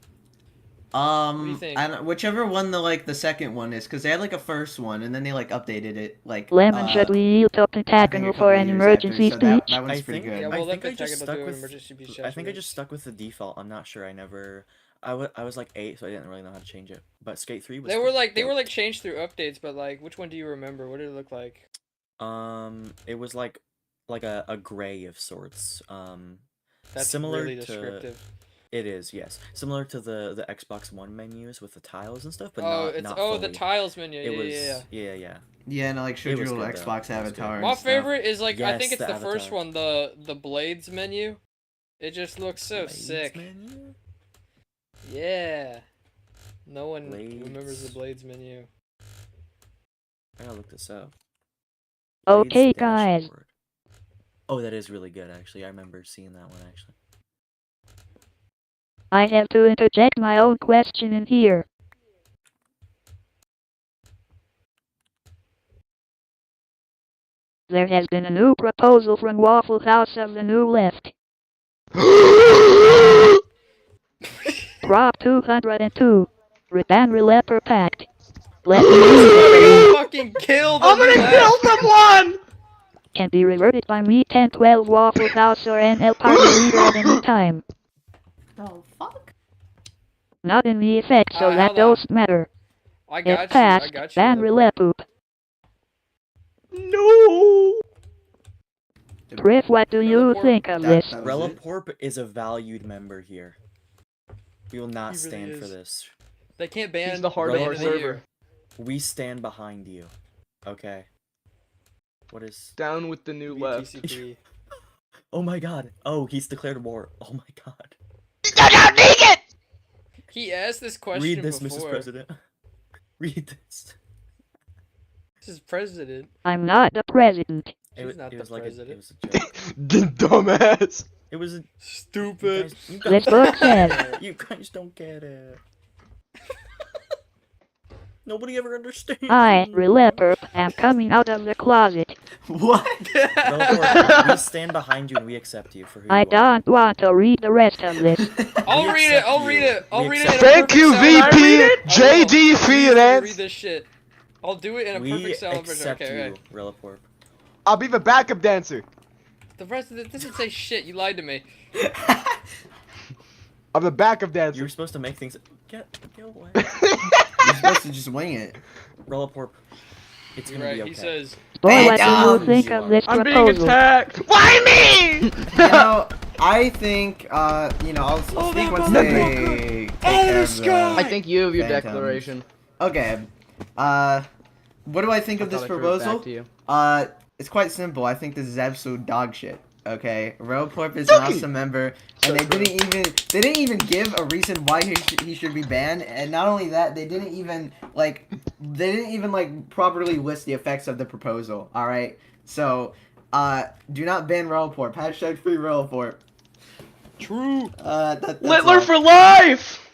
S6: What do you think?
S2: I don't, whichever one the second one is, because they had like a first one, and then they like updated it like.
S1: Lemon should we yield to
S2: I think a
S1: Pentagonal
S2: couple
S1: for an
S2: years
S1: emergency
S2: after, so that,
S1: speech?
S2: that one's
S5: I
S2: pretty
S5: think-
S2: good.
S6: Yeah, well,
S5: I think
S6: let
S5: I just
S6: Pentagonal
S5: stuck
S6: do an
S5: with.
S6: emergency speech
S5: I think I
S6: afterwards.
S5: just stuck with the default. I'm not sure. I was like 8, so I didn't really know how to change it. But Skate 3 was.
S6: They were
S5: dope.
S6: like changed through updates, but like, which one do you remember? What did it look like?
S5: It was like a gray of sorts.
S6: That's
S5: Similar
S6: really
S5: to-
S6: descriptive.
S5: It is, yes. Similar to the Xbox One menus with the tiles and stuff, but
S6: Oh,
S5: not
S6: it's
S5: not
S6: the
S5: fully.
S6: tiles menu.
S5: It was
S6: yeah.
S2: Yeah, and like showed
S5: It was
S2: your little
S5: good, though.
S2: Xbox
S5: It was good.
S2: avatar. and
S6: My
S2: stuff.
S6: favorite is like I think
S5: Yes,
S6: it's
S5: the
S6: the first
S5: avatar.
S6: one, the blades menu. It just looks so
S5: Blades
S6: sick.
S5: menu?
S6: Yeah. No one remembers the blades menu.
S5: I gotta look this up.
S1: Okay,
S5: Blades
S1: guys.
S5: dashboard. Oh, that is really good, actually. I remember seeing that one, actually.
S1: I have to interject my own question in here. There has been a new proposal from Waffle House of the New Left. Prop 202. Rip and Relepper Pact. Let me read it.
S6: Fucking kill the
S4: I'm gonna kill someone!
S1: Can be reverted by me 1012 Waffle House or NL Party leader at any time.
S2: Oh fuck!
S1: Not in the effect, so that
S6: hold on.
S1: doesn't matter.
S6: I
S1: It
S6: got you. I
S1: passed.
S6: got you.
S1: Ban Relepoop.
S4: No!
S1: Trif, what do you
S6: Releport.
S1: think of
S2: That-
S1: this?
S2: that was it.
S5: Relaporp is a valued member here. We will not
S6: He really
S5: stand for
S6: is.
S5: this.
S6: They can't ban.
S4: He's the heart of
S6: ban
S4: our
S6: of the year.
S4: server.
S5: We stand behind you. Okay. What is...
S4: Down with the new left.
S6: VTCP.
S5: Oh my god. Oh, he's declared war. Oh my god.
S6: He asked this question
S5: Read this,
S6: before.
S5: Mrs. President. Read this.
S6: This is president.
S1: I'm not the president.
S6: She's not the
S5: it
S6: president.
S5: was a joke.
S3: Dumbass.
S5: It was a
S6: Stupid.
S1: This book says,
S5: You guys don't get it. Nobody ever understands.
S1: I, Relepper, am coming out of the closet.
S2: What?
S5: Relaport, we stand behind you and we accept you for who
S1: I
S5: you are.
S1: don't want to read the rest of this.
S6: I'll
S5: We
S6: read it.
S5: accept
S6: I'll
S5: you.
S6: read it. I'll
S5: We
S6: read it.
S5: accept
S6: In a
S3: Thank
S6: perfect
S3: you,
S6: sound. I
S3: VP
S6: will.
S3: JD
S6: Read
S3: Freelance.
S6: this shit. I'll do it in a
S5: We
S6: perfect celebration.
S5: accept
S6: Okay,
S5: you,
S6: okay.
S5: Relaport.
S3: I'll be the backup dancer.
S6: The rest of it doesn't say shit. You lied to me.
S3: I'm the backup
S5: You
S3: dancer.
S5: were supposed to make things. Get away.
S2: You're supposed to just wing it.
S5: Relaport. It's
S6: You're
S5: gonna
S6: right.
S5: be okay.
S6: He says.
S1: Boy, what do you
S2: Dumb.
S1: think of this
S4: I'm being
S1: proposal?
S4: attacked.
S3: Why me?
S2: You know, I think, I'll speak once they take care of the...
S4: I think you have your
S2: Phantoms.
S4: declaration.
S2: Okay, what do I think of this proposal?
S4: Back to you.
S2: It's quite simple. I think this is absolute dog shit. Okay, Roporp is an awesome member, and they didn't even give a reason why he should be banned. And not only that, they didn't even properly list the effects of the proposal. All right, so do not ban Roporp. Hashtag free Roporp.
S6: True.
S2: That's
S4: Littler
S2: all.
S4: for life.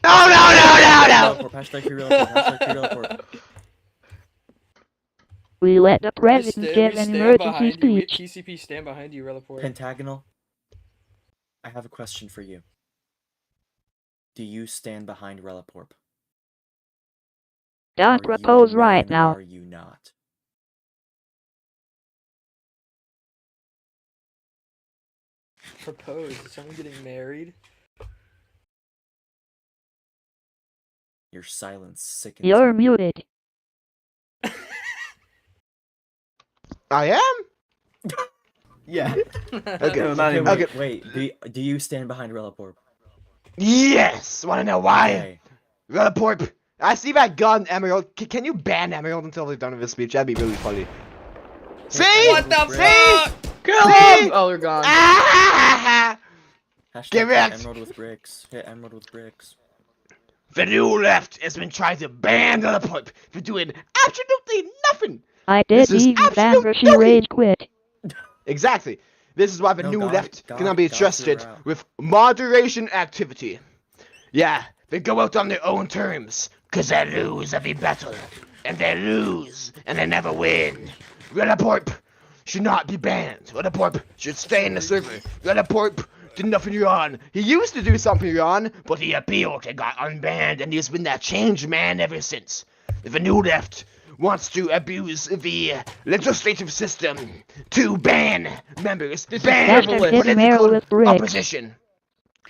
S3: No.
S5: Relaport. Hashtag free Relaport. Hashtag free Relaport.
S1: We let the
S6: We
S1: president give an
S6: stand
S1: emergency
S6: behind you. We at
S1: speech.
S6: TCP stand behind you, Relaport.
S5: Pentagonal. I have a question for you. Do you stand behind Relaport?
S1: Don't
S5: Are you a
S1: propose right
S5: man or
S1: now.
S5: Are you not?
S6: Propose. Is someone getting married?
S5: Your silence sickens
S1: You're
S5: me.
S1: muted.
S3: I am.
S2: Yeah.
S3: Okay.
S2: No, not even.
S3: Okay.
S5: Wait. Do you stand behind Relaport?
S3: Yes. Wanna know why?
S5: Okay.
S3: Relaport. I see that gun, Emerald. Can you ban Emerald until they're done with this speech? That'd be really funny. See?
S6: What the
S3: See?
S6: fuck?
S4: Kill
S3: See?
S4: him. Oh, they're gone.
S3: Ah!
S5: Hashtag
S3: Get
S5: hit
S3: wrecked.
S5: Emerald with bricks. Hit Emerald with bricks.
S3: The new left has been trying to ban Relaport for doing absolutely nothing.
S1: I did
S3: This is
S1: even ban
S3: absolute
S1: her, she
S3: doggy.
S1: rage quit.
S3: Exactly. This is why the
S5: No,
S3: new
S5: God-
S3: left
S5: God-
S3: cannot be
S5: God's
S3: trusted
S5: your out.
S3: with moderation activity. Yeah, they go out on their own terms, cause they lose every battle. And they lose, and they never win. Relaport should not be banned. Relaport should stay in the server. Relaport did nothing wrong. He used to do something wrong, but he appealed and got unbanned, and he's been that changed man ever since. The new left wants to abuse the legislative system to ban members,
S4: This is
S3: ban
S4: frivolous.
S1: Hit Meryl
S3: political
S1: with bricks.
S3: opposition.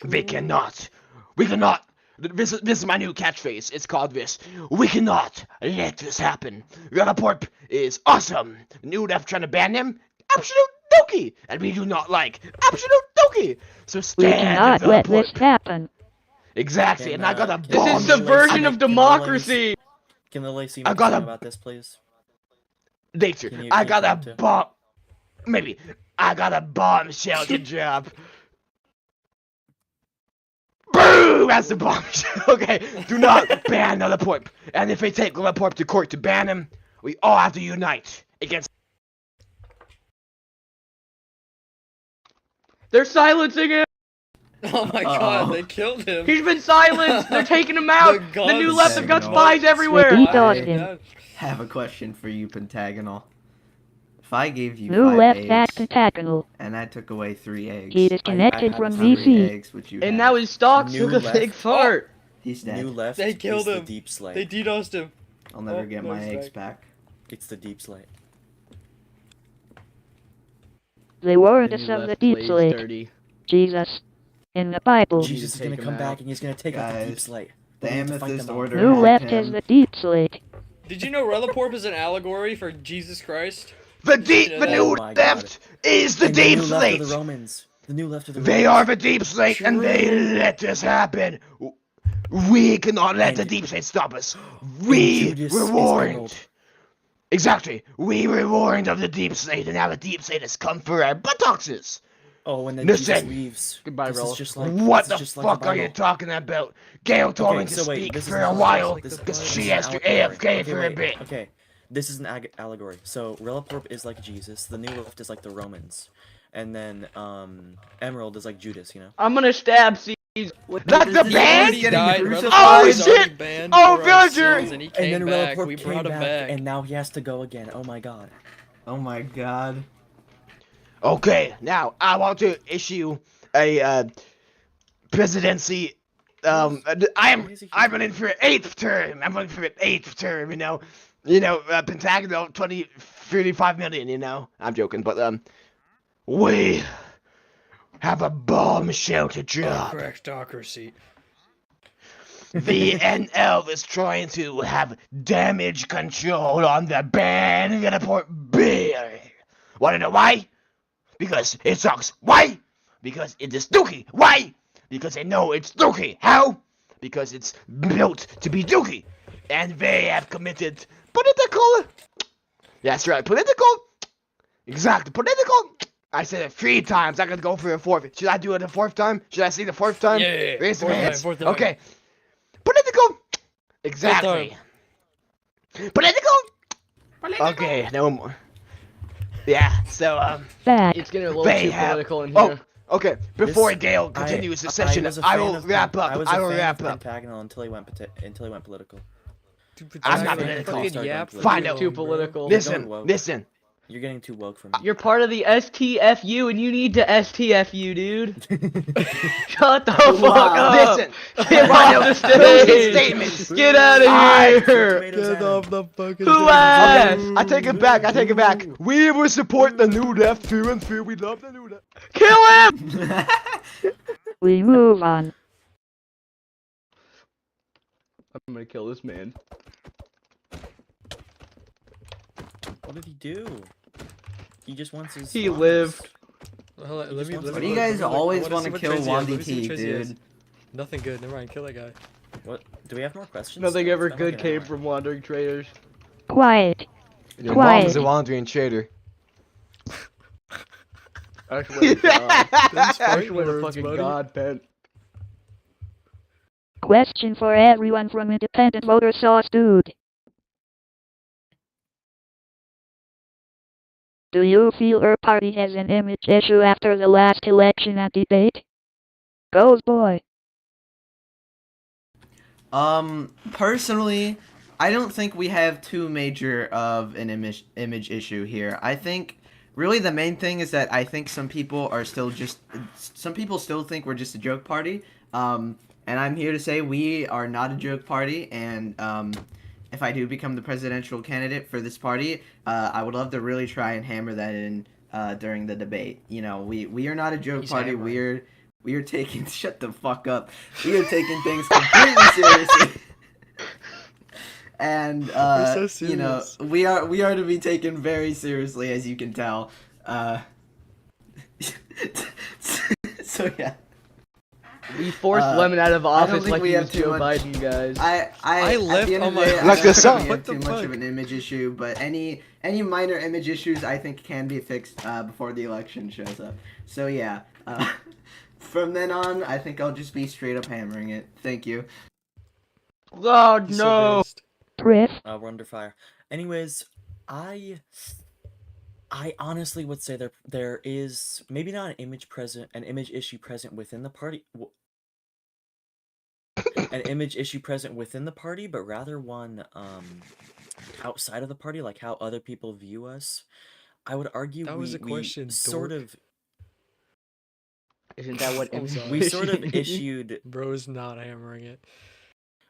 S3: They cannot. We cannot. This is my new catchphrase. It's called this. We cannot let this happen. Relaport is awesome. New left trying to ban him? Absolute dookie. And we do not like absolute dookie. So
S1: We
S3: stand
S1: cannot
S3: with
S1: let this
S3: Relaport.
S1: happen.
S3: Exactly.
S5: Can,
S3: And I got a
S5: can-
S4: This
S3: bomb.
S4: is
S5: Can the
S4: subversion
S5: ladies-
S4: of
S5: can the
S4: democracy.
S5: Can the ladies see
S3: I
S5: me
S3: got a-
S5: about this, please?
S3: Nature.
S5: Can you-
S3: I
S5: can you
S3: got
S5: come
S3: a
S5: to-
S3: bomb. Maybe. I got a bombshell to drop. Boom! That's the bombshell. Okay, do not ban Relaport. And if they take Relaport to court to ban him, we all have to unite against.
S4: They're silencing him.
S6: Oh my god, they killed him.
S4: He's been silenced. They're taking him out. The new left have got spies everywhere.
S1: Sweet Austin.
S2: Have a question for you, Pentagonal. If I gave you
S1: New
S2: 5
S1: left
S2: eggs,
S1: at Pentagonal.
S2: and I took away 3 eggs,
S1: He disconnected
S2: how
S1: from
S2: many
S1: VC.
S2: eggs would you
S4: And
S2: have?
S4: now his stocks
S5: New
S4: took a
S5: left.
S4: big fart.
S2: He's dead.
S5: New left
S6: They
S5: is
S6: killed
S5: the
S6: him.
S5: deep slate.
S6: They DDoSed him.
S2: I'll never
S6: Oh,
S2: get
S6: no,
S2: my
S6: he's
S2: eggs
S6: back.
S2: back.
S5: It's the deep slate.
S1: They warned
S4: The
S1: us
S4: new
S1: of the
S4: left
S1: deep
S4: plays
S1: slate.
S4: dirty.
S1: Jesus. In the Bible.
S5: Jesus is
S4: take
S5: gonna
S4: him
S5: come
S4: out.
S5: back and he's gonna take out the deep
S2: Guys,
S5: slate.
S2: The
S5: We need to fight
S2: Amethyst
S5: them all.
S2: Order
S1: New
S2: had
S1: left
S2: him.
S1: is the deep slate.
S6: Did you know Relaport is an allegory for Jesus Christ?
S3: The deep,
S6: You know
S3: the
S6: that?
S3: new
S5: Oh my God.
S3: left is the
S5: And
S3: deep
S5: new left
S3: slate.
S5: of the Romans. The new left of the
S3: They
S5: Romans.
S3: are the deep slate, and they let this happen. We cannot let the
S5: And-
S3: deep slate stop us. We
S5: Judas
S3: were
S5: is
S3: warned.
S5: Emerald.
S3: Exactly. We were warned of the deep slate, and now the deep slate has come for our buttocks.
S5: Oh, and then Jesus
S3: Listen.
S5: leaves.
S4: Goodbye,
S5: This is
S4: Rolf.
S5: just like
S3: What
S5: this
S3: the
S5: is just like
S3: fuck
S5: the
S3: are you
S5: Bible.
S3: talking about? Gail told me
S5: Okay,
S3: to
S5: so wait,
S3: speak
S5: this is
S3: for
S5: an
S3: a
S5: allegory.
S3: while
S5: This
S3: because
S5: is
S3: she
S5: an
S3: has to
S5: allegory.
S3: AFK
S5: Okay,
S3: for a
S5: wait.
S3: bit.
S5: Okay, this is an allegory. So Reliporp is like Jesus. The New Left is like the Romans, and then Emerald is like Judas. You know.
S4: I'm gonna stab Caesar.
S3: Like the
S6: He
S3: band?
S6: already
S2: Getting
S6: died.
S2: crucified?
S3: Oh,
S6: Reliporp was already
S3: shit!
S6: banned
S3: Oh,
S6: for our
S3: villager!
S6: sins, and he
S5: And
S6: came
S5: then
S6: back.
S5: Reliporp
S6: We
S5: came
S6: brought him back.
S5: and now he has to go again. Oh my god.
S2: Oh my god.
S3: Okay, now I want to issue a presidency. I'm running for 8th term. I'm running for an 8th term. Pentagonal 35 million. I'm joking, but we have a bombshell to drop.
S6: Crackstocracy.
S3: The NL is trying to have damage control on the band report beer. Wanna know why? Because it sucks. Why? Because it is dookie. Why? Because they know it's dookie. How? Because it's built to be dookie. And they have committed political. That's right, political. Exactly, political. I said it 3 times. I could go for a 4th. Should I do it a 4th time? Should I say the 4th time?
S6: Yeah.
S3: Raise your
S6: Fourth time,
S3: hands.
S6: fourth time.
S3: Okay. Political. Exactly. Political. Okay, no more. Yeah. So
S1: Fact.
S4: It's getting a little
S3: They
S4: too
S3: have-
S4: political in here.
S3: Okay, before
S5: This-
S3: Gale continues the session,
S5: was a
S3: I
S5: fan
S3: will
S5: of
S3: wrap up.
S5: I was
S3: I
S5: a
S3: will
S5: fan
S3: wrap
S5: of
S3: up.
S5: Pentagonal until he went political.
S3: I'm not
S6: Fucking
S3: political.
S6: yap.
S3: Find
S6: too
S3: out.
S4: Too
S6: long, bro.
S4: political.
S5: Listen.
S3: Listen.
S5: You're getting too woke for me.
S4: You're part of the STFU, and you need to STFU, dude. Shut the fuck up.
S3: Listen.
S4: Get off the stage.
S3: Statements.
S4: Get out of
S3: I-
S4: here.
S5: Get off
S6: the fucking
S4: Who asked?
S3: I take it back. I take it back. We will support the new left through and through. We love the new left.
S4: Kill him.
S1: We move on.
S4: I'm gonna kill this man.
S5: What did he do? He just wants his.
S4: He
S5: lives.
S4: lived.
S6: Let me,
S5: Just
S6: let
S5: wants
S2: Why
S6: me
S2: do you
S6: look,
S2: guys
S6: let me look.
S2: always
S6: I wanna
S2: want
S6: see
S2: to
S6: what
S2: kill
S6: traits he has. Let me
S2: Wandy
S6: see what
S2: T,
S6: traits he has.
S2: dude?
S6: Nothing good. Never mind. Kill that guy.
S5: What? Do we have more questions?
S4: Nothing
S5: It's
S4: ever
S5: been
S4: good
S5: like an
S4: came
S5: hour.
S4: from wandering traders.
S1: Quiet.
S3: Your
S1: Quiet.
S3: mom's a wandering trader.
S4: I swear to God. I
S6: fighting
S4: swear to
S6: words,
S4: fucking
S6: buddy.
S4: God, Ben.
S1: Question for everyone from Independent Voter Sauce Dude. Do you feel our party has an image issue after the last election and debate? Goes boy.
S2: Personally, I don't think we have too major of an image issue here. I think really the main thing is that I think some people still think we're just a joke party. And I'm here to say we are not a joke party. And if I do become the presidential candidate for this party, I would love to really try and hammer that in during the debate. We are not a joke
S6: He's
S2: party.
S6: hammering.
S2: We are taking shut the fuck up. We are taking things completely seriously. And
S6: We're so serious.
S2: we are to be taken very seriously, as you can tell. So yeah.
S4: We forced Lemon out of
S2: I don't
S4: office
S2: think
S4: like
S2: we
S4: he
S2: have
S4: was
S2: too
S4: Joe
S2: much-
S4: Biden, guys.
S2: I
S6: left
S2: at the end
S6: on
S2: of the
S6: my-
S2: day, I
S3: Like
S2: don't
S3: the
S2: think we
S3: song.
S2: have
S6: What the
S2: too much
S6: fuck?
S2: of an image issue, but any minor image issues I think can be fixed before the election shows up. So yeah, from then on, I think I'll just be straight up hammering it. Thank you.
S4: Oh
S6: He's so
S4: no!
S6: based.
S1: Trif.
S5: We're under fire. Anyways, I honestly would say there is maybe not an image issue present within the party. An image issue present within the party, but rather one outside of the party, like how other people view us. I would argue
S6: That was a question,
S5: we sort
S6: dork.
S5: of
S4: Isn't that what
S6: I'm sorry.
S5: we sort of issued
S6: Bro's not hammering it.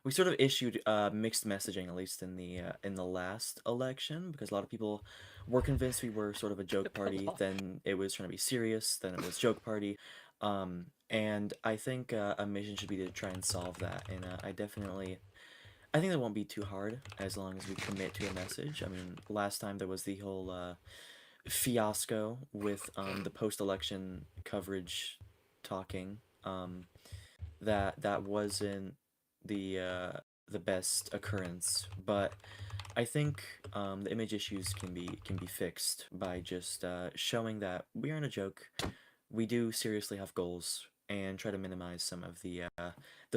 S5: we sort of issued mixed messaging, at least in the last election, because a lot of people were convinced we were sort of a joke party. Then it was trying to be serious. Then it was joke party. And I think a mission should be to try and solve that. And I think that won't be too hard as long as we commit to a message. I mean, last time there was the whole fiasco with the post-election coverage talking. That wasn't the best occurrence, but I think the image issues can be fixed by just showing that we aren't a joke. we do seriously have goals and try to minimize some of the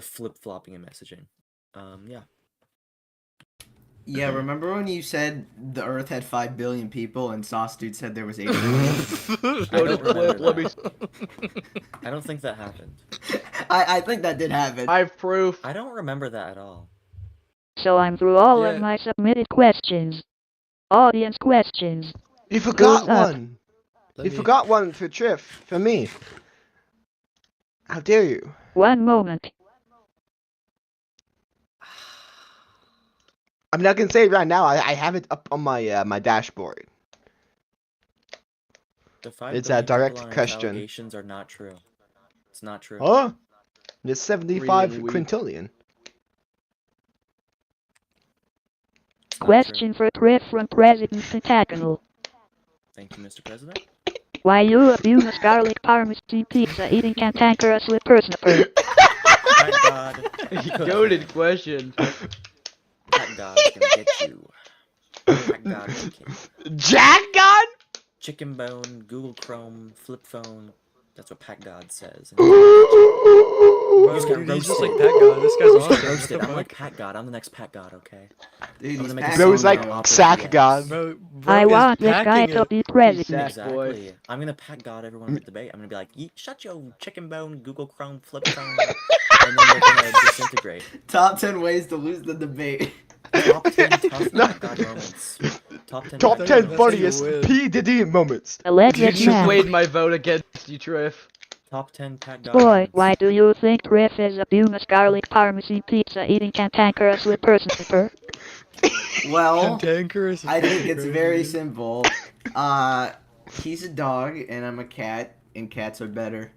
S5: flip-flopping in messaging. Yeah.
S2: Yeah, remember when you said the Earth had 5 billion people and Sauce Dude said there was 8 billion?
S5: I don't remember
S4: Let me.
S5: that. I don't think that happened.
S2: I think that did happen.
S4: I have proof.
S5: I don't remember that at all.
S1: So I'm through all
S8: Yeah.
S1: of my submitted questions. Audience questions.
S3: You forgot
S1: Who's up?
S3: one.
S8: Let
S3: You
S8: me-
S3: forgot one for Trif, for me. How dare you?
S1: One moment.
S3: I'm not gonna say it right now. I have it up on my my dashboard.
S5: The 5
S3: It's a
S5: billion
S3: direct
S5: people on Earth
S3: question.
S5: allegations are not true. It's not true.
S3: Huh? It's 75
S4: Reading week.
S3: quintillion.
S5: It's not true.
S1: Question for Trif from President Pentagonal.
S5: Thank you, Mr. President.
S1: Why you abuse a garlic parmesan pizza eating cantankerous with personaper?
S5: Pat God.
S4: Goated question.
S5: Pat God's gonna get you. Pat God will kill you.
S3: Jack God?
S5: Chicken bone, Google Chrome, flip phone. That's what Pat God says.
S8: Bro,
S5: He's got
S8: dude, he's just
S5: roasted.
S8: like Pat God. This guy's
S5: He's got
S8: awesome.
S5: roasted.
S8: What
S5: I'm
S8: the
S5: like
S8: fuck?
S5: Pat God. I'm the next Pat God, okay?
S2: Dude,
S5: I'm
S2: he's
S5: gonna make a
S2: packing
S3: Bro
S5: song
S3: is like
S5: about Opera
S3: Sack
S5: DX.
S3: God.
S8: Bro
S1: I
S8: is
S1: want this guy
S8: packing
S1: to
S8: it.
S1: be president.
S4: Sack boy.
S5: Exactly. I'm gonna Pat God everyone with debate. I'm gonna be like, shut your chicken bone, Google Chrome, flip phone, and then they're gonna disintegrate.
S2: Top 10 ways to lose the debate.
S5: Top 10 tough
S3: No.
S5: Pat God moments. Top 10
S3: Top
S5: Pat
S3: 10
S5: God
S8: That's
S3: funniest
S8: how you win.
S3: P. Diddy moments.
S1: Alleged
S4: You just
S1: man.
S4: weighed my vote against you, Trif.
S5: Top 10 Pat God
S1: Boy,
S5: moments.
S1: why do you think Trif is abuse garlic parmesan pizza eating cantankerous with personaper?
S2: Well,
S8: Cantankerous.
S2: I think it's very
S8: crazy.
S2: simple. He's a dog and I'm a cat, and cats are better.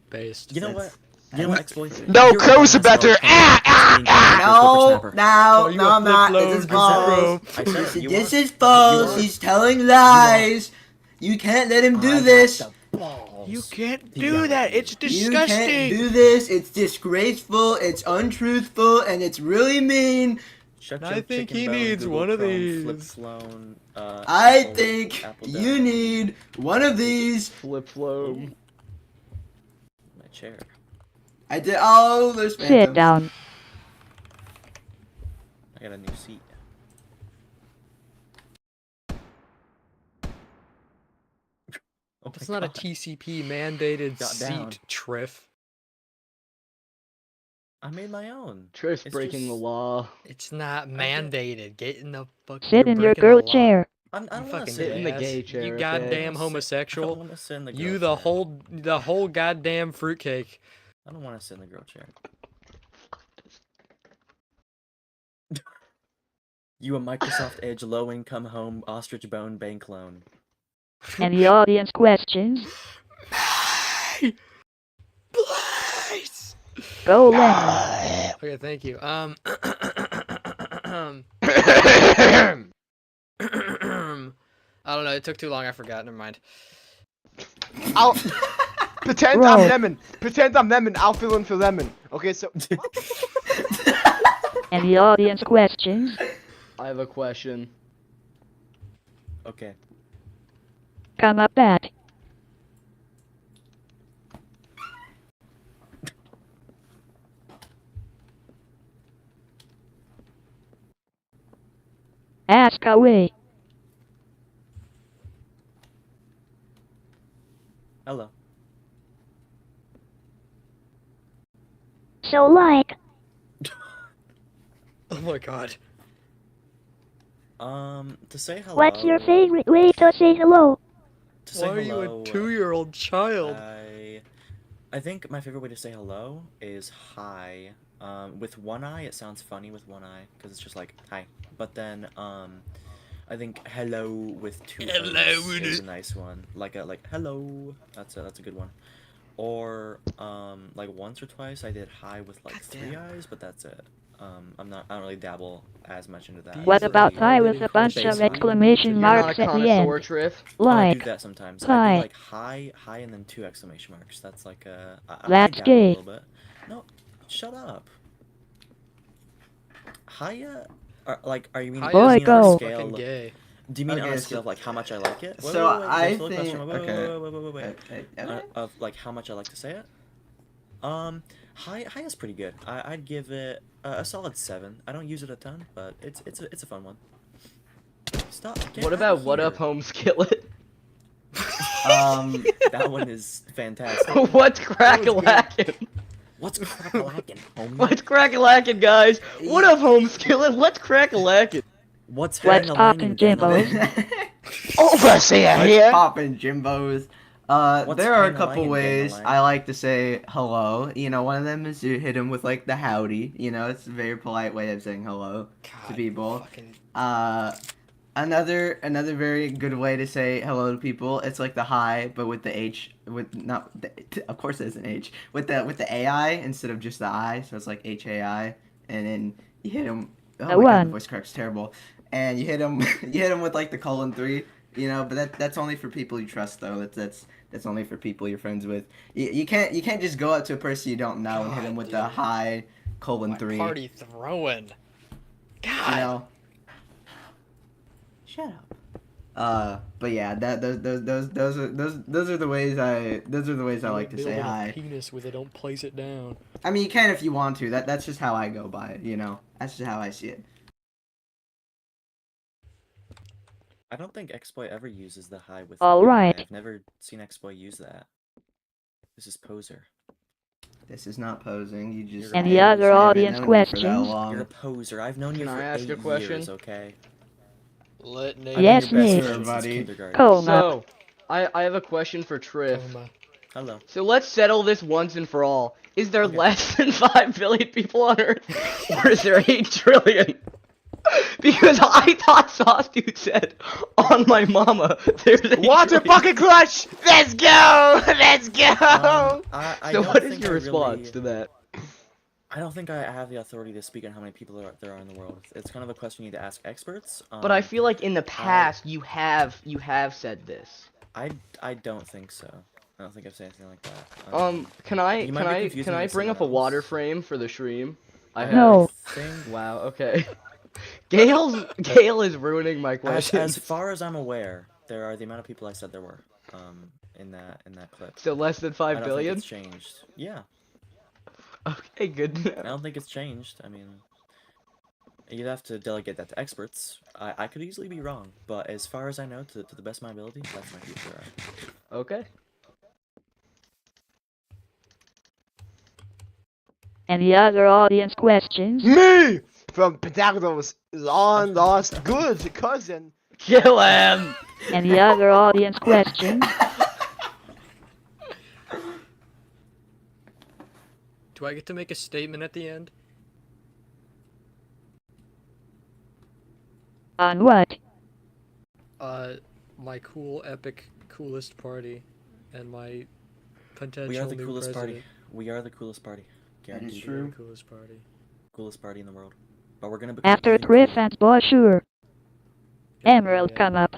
S8: Based.
S5: You know
S2: That's-
S5: what? You know what, Xboy?
S3: No,
S5: You're a
S3: crows are
S5: dumbass
S3: better.
S5: dog eating
S2: No,
S5: whippers.
S2: no,
S8: you
S2: no,
S8: a
S2: I'm not.
S8: flip-flop,
S2: This is
S8: Google
S2: false.
S5: I said it. You
S2: This
S5: are.
S2: is false.
S5: You are.
S2: He's telling lies. You can't let him do
S5: I
S2: this.
S5: got the balls
S8: You can't
S5: to yell
S8: do
S5: at
S8: that.
S5: you.
S8: It's
S2: You
S8: disgusting.
S2: can't do this. It's disgraceful. It's untruthful, and it's really mean.
S5: Shut
S8: I
S5: your
S8: think
S5: chicken
S8: he
S5: bone,
S8: needs
S5: Google
S8: one of
S5: Chrome, flip
S8: these.
S5: flown,
S2: I
S5: Apple-
S2: think
S5: Apple
S2: you
S5: down.
S2: need one of these.
S4: Flip flow.
S5: Ooh. My chair.
S2: I did. Oh, there's
S1: Sit
S2: phantoms.
S1: down.
S5: I got a new seat. Oh
S8: It's
S5: my
S8: not a
S5: God.
S8: TCP mandated
S5: Got down.
S8: seat, Trif.
S5: I made my own.
S4: Trif's
S5: It's
S4: breaking the
S5: just-
S4: law.
S8: It's not
S5: did.
S8: mandated. Get in the fuck.
S1: Sit
S8: you're
S1: in your
S8: breaking the
S1: girl
S8: law.
S1: chair.
S5: I
S8: You
S5: don't want
S8: fucking
S5: to
S4: sit
S5: sit
S4: in the
S8: ass.
S4: gay chair,
S8: You
S4: okay?
S8: goddamn
S5: I don't
S8: homosexual.
S5: want to sit in the girl
S8: You
S5: chair.
S8: the whole goddamn fruitcake.
S5: I don't want to sit in the girl chair. You a Microsoft Edge low-income home ostrich bone bank loan.
S1: Any audience questions?
S8: Please.
S1: Go Lemon.
S8: Okay, thank you. I don't know. It took too long. I forgot. Never mind.
S3: I'll pretend
S1: Bro.
S3: I'm lemon. Pretend I'm lemon. I'll fill in for lemon. Okay, so
S1: Any audience questions?
S4: I have a question.
S5: Okay.
S1: Come up back. Ask away.
S5: Hello.
S1: So like,
S8: Oh my god.
S5: To say hello.
S1: what's your favorite way to say hello?
S5: To say
S8: Why are you
S5: hello,
S8: a 2-year-old child?
S5: I think my favorite way to say hello is hi. With one eye, it sounds funny with one eye because it's just like hi. But then I think hello with two
S8: Hello,
S5: O's is a nice one. Like hello. That's a good one. Or like once or twice I did hi with like three eyes, but that's it. I don't really dabble as much into that.
S1: What
S8: These
S1: about
S8: are
S1: hi with a
S8: already
S1: bunch of
S5: basically-
S1: exclamation
S4: You're not a
S1: marks at the
S4: connoisseur,
S1: end?
S4: Trif.
S5: Oh, I do
S1: Like,
S5: that sometimes. I
S1: hi.
S5: do like hi, and then 2 exclamation marks. That's like I
S1: That's
S5: dabble
S1: gay.
S5: a little bit. No, shut up. Hiya, are you mean
S8: Hi
S1: Boy,
S8: is
S5: on a
S1: go.
S8: fucking
S5: scale?
S8: gay.
S5: Do you mean on
S2: Okay,
S5: a scale of like how much I like it? Wait,
S2: so
S5: wait, wait, wait.
S2: I
S5: There's still a
S2: think
S5: question. Wait,
S2: okay.
S5: wait.
S2: Okay.
S5: Of like how much I like to say it. High is pretty good. I'd give it a solid 7. I don't use it a ton, but it's a fun one. Stop. Get
S4: What
S5: out
S4: about
S5: of
S4: what
S5: here.
S4: up home skillet?
S5: That one is fantastic.
S4: What's crack-a-lackin'?
S5: What's crack-a-lackin', homie?
S4: What's crack-a-lackin', guys? What up home skillet? What's crack-a-lackin'?
S5: What's
S1: What's
S5: hang-a-langin',
S1: poppin', Jimbo?
S4: Overseer
S2: What's
S4: here!
S2: poppin', Jimbos?
S5: What's
S2: There are a
S5: hang-a-langin',
S2: couple ways
S5: dang-a-lang?
S2: I like to say hello. You know, one of them is you hit them with like the howdy. You know, it's a very polite way of saying hello to people.
S6: Fucking...
S2: Another very good way to say hello to people. It's like the hi, but with the H, with not. Of course, there's an H with the AI instead of just the I. So it's like HAI, and then you hit them. Oh my god, the voice crack's terrible. And you hit them, you hit them with like the :3. You know, but that's only for people you trust though. That's only for people you're friends with. You can't just go up to a person you don't know and hit them with the hi :3.
S6: Party throwing. God.
S2: You know. Shut up. But yeah, those are the ways I like to say hi.
S6: Penis with it, don't place it down.
S2: I mean, you can if you want to. That's just how I go by it. You know, that's just how I see it.
S5: I don't think Xboy ever uses the hi with.
S1: All right.
S5: I've never seen Xboy use that. This is poser.
S2: This is not posing. You just.
S1: Any
S2: I
S1: other
S2: haven't
S1: audience
S2: known you for that
S1: questions?
S2: long.
S5: You're a poser. I've known you
S4: Can
S5: for
S4: I ask
S5: 8
S4: a question?
S5: years, okay?
S6: Let
S5: I've
S6: Nate.
S5: been
S1: Yes,
S5: your best
S1: Nate.
S5: friend since
S2: Buddy.
S5: kindergarten.
S1: Coma.
S4: So, I have a question for Trif.
S5: Hello.
S4: So let's settle this once and for all. Is there
S5: Okay.
S4: less than 5 billion people on Earth? Or is there 8 trillion? Because I thought Sawtooth said, on my mama, there's 8
S3: Water
S4: trillion.
S3: bucket clutch! Let's go! Let's go!
S5: I
S4: So
S5: don't
S4: what is
S5: think
S4: your
S5: I
S4: response
S5: really-
S4: to that?
S5: I don't think I have the authority to speak on how many people there are in the world. It's kind of a question you need to ask experts.
S4: But I feel like in the past you have said this.
S5: I don't think so. I don't think I've said anything like that.
S4: Can I
S5: you might be confusing
S4: can
S5: me
S4: I
S5: with
S4: bring up a
S5: someone
S4: water
S5: else.
S4: frame for the stream? I have.
S1: No.
S5: I think
S4: Wow. Okay. Gale is ruining my
S5: as
S4: questions.
S5: far as I'm aware, there are the amount of people I said there were. In that clip.
S4: So less than
S5: I
S4: 5
S5: don't
S4: billion?
S5: think it's changed. Yeah.
S4: Okay, good to
S5: I
S4: know.
S5: don't think it's changed. I mean, you'd have to delegate that to experts. I could easily be wrong, but as far as I know, to the best of my ability, that's my future.
S4: Okay.
S1: Any other audience questions?
S3: Me! From Pentacles long lost good cousin.
S4: Kill him!
S1: Any other audience questions?
S6: Do I get to make a statement at the end?
S1: On what?
S6: My cool, epic, coolest party, and my potential
S5: We are the
S6: new
S5: coolest
S6: president.
S5: party. We are the coolest party.
S2: That is
S5: Guaranteed.
S6: We are the
S2: true.
S6: coolest party.
S5: Coolest party in the world. But we're gonna become
S1: After
S5: even
S1: Trif
S5: cooler.
S1: and Boshure.
S6: Yeah,
S1: Emerald
S6: yeah.
S1: come up.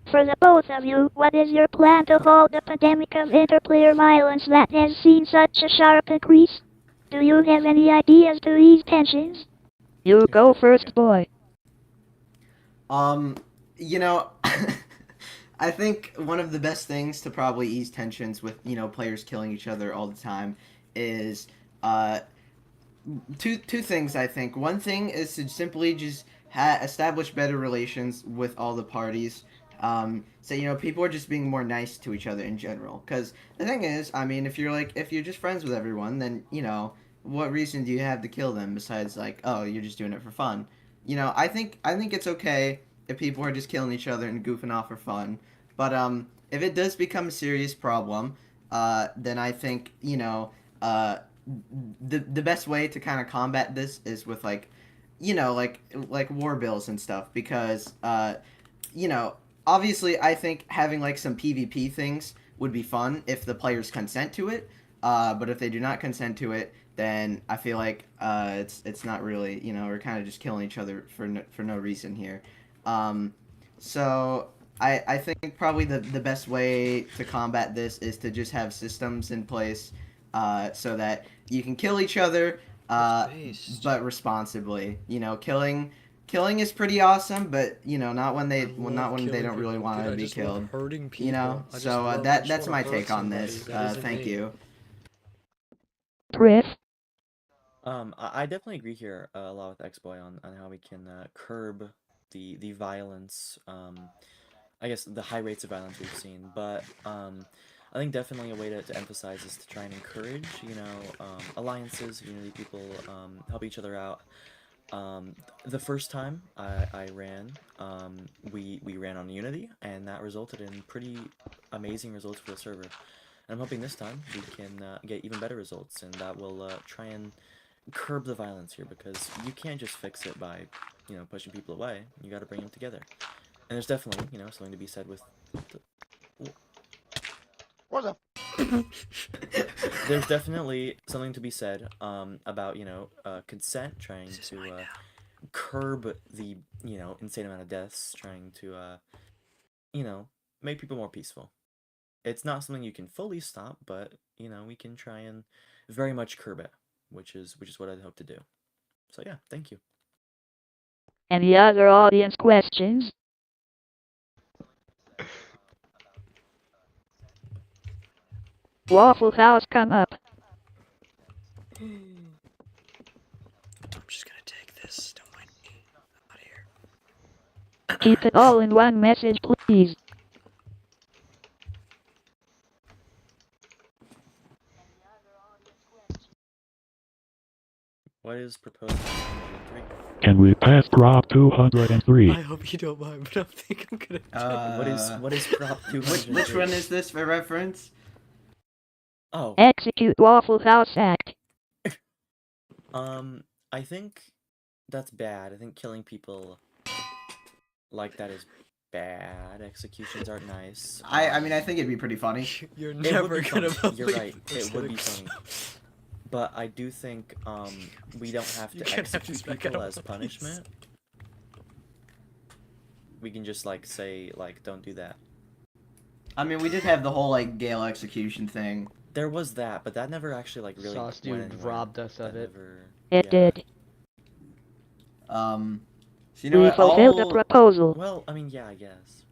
S9: For the both of you, what is your plan to halt the pandemic of interplayer violence that has seen such a sharp increase? Do you have any ideas to ease tensions?
S1: You go first, boy.
S2: You know, I think one of the best things to probably ease tensions with, you know, players killing each other all the time is, two things, I think. One thing is to simply just establish better relations with all the parties. So, you know, people are just being more nice to each other in general. Because the thing is, I mean, if you're just friends with everyone, then, you know, what reason do you have to kill them besides, like, oh, you're just doing it for fun? You know, I think it's okay if people are just killing each other and goofing off for fun. But, if it does become a serious problem, then I think, you know, the best way to kind of combat this is with like, like war bills and stuff, because obviously I think having like some PvP things would be fun if the players consent to it. But if they do not consent to it, then I feel like it's not really, we're kind of just killing each other for no reason here. So I think probably the best way to combat this is to just have systems in place so that you can kill each other, but responsibly. Killing is pretty awesome, but not when they don't really want to be killed.
S10: Hurting people.
S2: So that's my take on this. Thank you.
S1: Trif.
S5: I definitely agree here a lot with Xboy on how we can curb the violence. I guess the high rates of violence we've seen, but I think definitely a way to emphasize is to try and encourage, alliances, unity, people help each other out. The first time I ran, we ran on Unity, and that resulted in pretty amazing results for the server. And I'm hoping this time we can get even better results, and that will try and curb the violence here, because you can't just fix it by, pushing people away. You got to bring them together. And there's definitely, something to be said with.
S3: What the?
S5: There's definitely something to be said about consent, trying to curb the insane amount of deaths, trying to make people more peaceful. It's not something you can fully stop, but we can try and very much curb it, which is what I'd hope to do. So yeah, thank you.
S1: Any other audience questions? Waffle House, come up.
S10: I'm just gonna take this. Don't mind me. I'm out of here.
S1: Keep it all in one message, please.
S5: What is proposed in 203?
S7: Can we pass Prop 203?
S10: I hope you don't mind, but I think I'm gonna.
S5: What is Prop 203?
S2: Which one is this for reference?
S5: Oh.
S1: Execute Waffle House Act.
S5: I think that's bad. I think killing people like that is bad. Executions aren't nice.
S2: I mean, I think it'd be pretty funny.
S10: You're
S5: It
S10: never
S5: would be
S10: gonna
S5: funny.
S10: believe
S5: You're right.
S10: this.
S5: It would be funny. But I do think we don't have
S10: You're
S5: to
S10: gonna have to
S5: execute
S10: smack
S5: people
S10: it
S5: as
S10: up, please.
S5: punishment. We can just say don't do that.
S2: I mean, we did have the whole Gale execution thing.
S5: There was that, but that never actually really
S4: Sauce
S5: went
S4: Dude
S5: anywhere.
S4: robbed us of
S5: That
S4: it.
S5: never-
S1: It
S5: yeah.
S1: did.
S2: So
S1: We
S2: what?
S1: fulfilled the proposal.
S5: Well, I mean, yeah, I guess.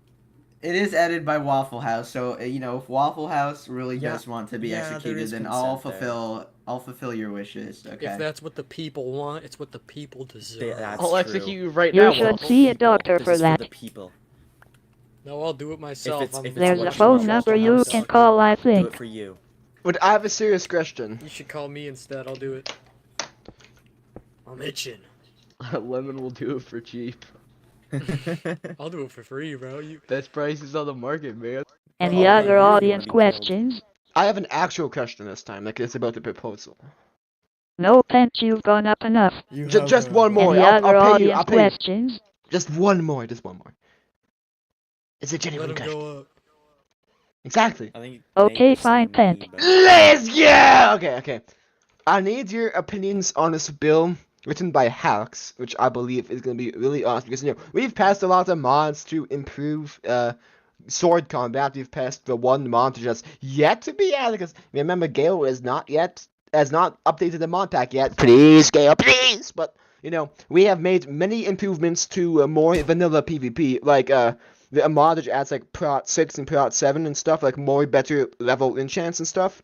S2: It is edited by Waffle House, so if Waffle House really
S5: Yeah.
S2: does want to be
S5: Yeah, there
S2: executed,
S5: is
S2: then
S5: consent
S2: I'll fulfill your wishes. Okay.
S10: If that's what the people want, it's what the people deserve.
S5: That's
S4: I'll
S5: true.
S4: execute you right
S1: You
S4: now.
S1: should
S4: Waffle.
S1: see a doctor
S5: This
S1: for
S5: is
S1: that.
S5: For the people.
S10: No, I'll do it myself.
S5: If it's
S1: There's
S5: what
S1: a
S5: you
S1: phone
S5: want,
S1: number
S5: Waffle
S1: you
S5: House,
S1: can call, I
S5: do
S1: think.
S5: it for you.
S3: But I have a serious question.
S10: You should call me instead. I'll do it. I'm itching.
S4: Lemon will do it for cheap.
S10: I'll do it for free, bro.
S4: Best prices on the market, man.
S1: Any
S5: Oh,
S1: other
S5: you really
S1: audience
S5: wanna be
S1: questions?
S3: I have an actual question this time, it's about the proposal.
S1: No, Pent, you've gone up enough.
S3: Just one more.
S1: Any other
S3: I'll pay you.
S1: audience
S3: I'll pay you.
S1: questions?
S3: Just one more. It's a
S10: Let
S3: genuine
S10: him
S3: question.
S10: go up.
S3: Exactly.
S5: I think
S1: Okay,
S5: Nate
S1: fine,
S5: said me,
S1: Pent.
S5: but-
S3: Let's go! Okay. I need your opinions on this bill written by Haux, which I believe is going to be really awesome, because, we've passed a lot of mods to improve, sword combat. We've passed the one mod that's yet to be added, because remember, Gale has not updated the mod pack yet. Please, Gale, please! But, we have made many improvements to more vanilla PvP, like, the mod that adds Prot 6 and Prot 7 and stuff, more better level enchants and stuff.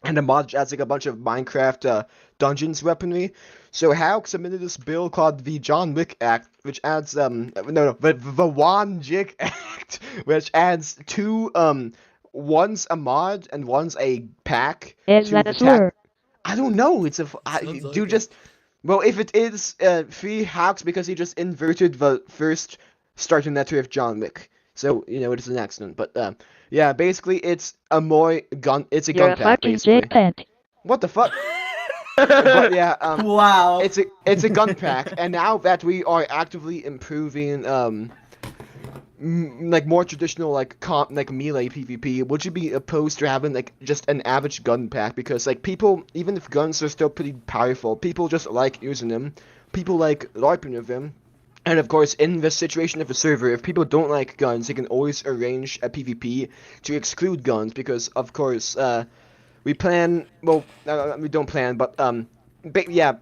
S3: And the mod adds a bunch of Minecraft dungeons weaponry. So Haux submitted this bill called the John Wick Act, which adds the Wan Jik Act, which adds two one's a mod and one's a pack.
S1: Is that a slur?
S3: I don't know. It's a
S10: Sounds like
S3: do
S10: it.
S3: just well if it is free Haux because he just inverted the first starting letter of John Wick. So it is an accident, but yeah, basically it's a more gun. It's a
S1: You're
S3: gun
S1: a
S3: pack
S1: fucking
S3: basically.
S1: Jake Pent.
S3: What the fuck? But yeah,
S2: Wow.
S3: it's a gun pack, and now that we are actively improving like more traditional like melee PvP, would you be opposed to having like just an average gun pack? Because like people, even if guns are still pretty powerful, people just like using them. People like LARPing with them. And of course, in the situation of a server, if people don't like guns, they can always arrange a PvP to exclude guns. Because of course, we plan. Well, we don't plan, but yeah,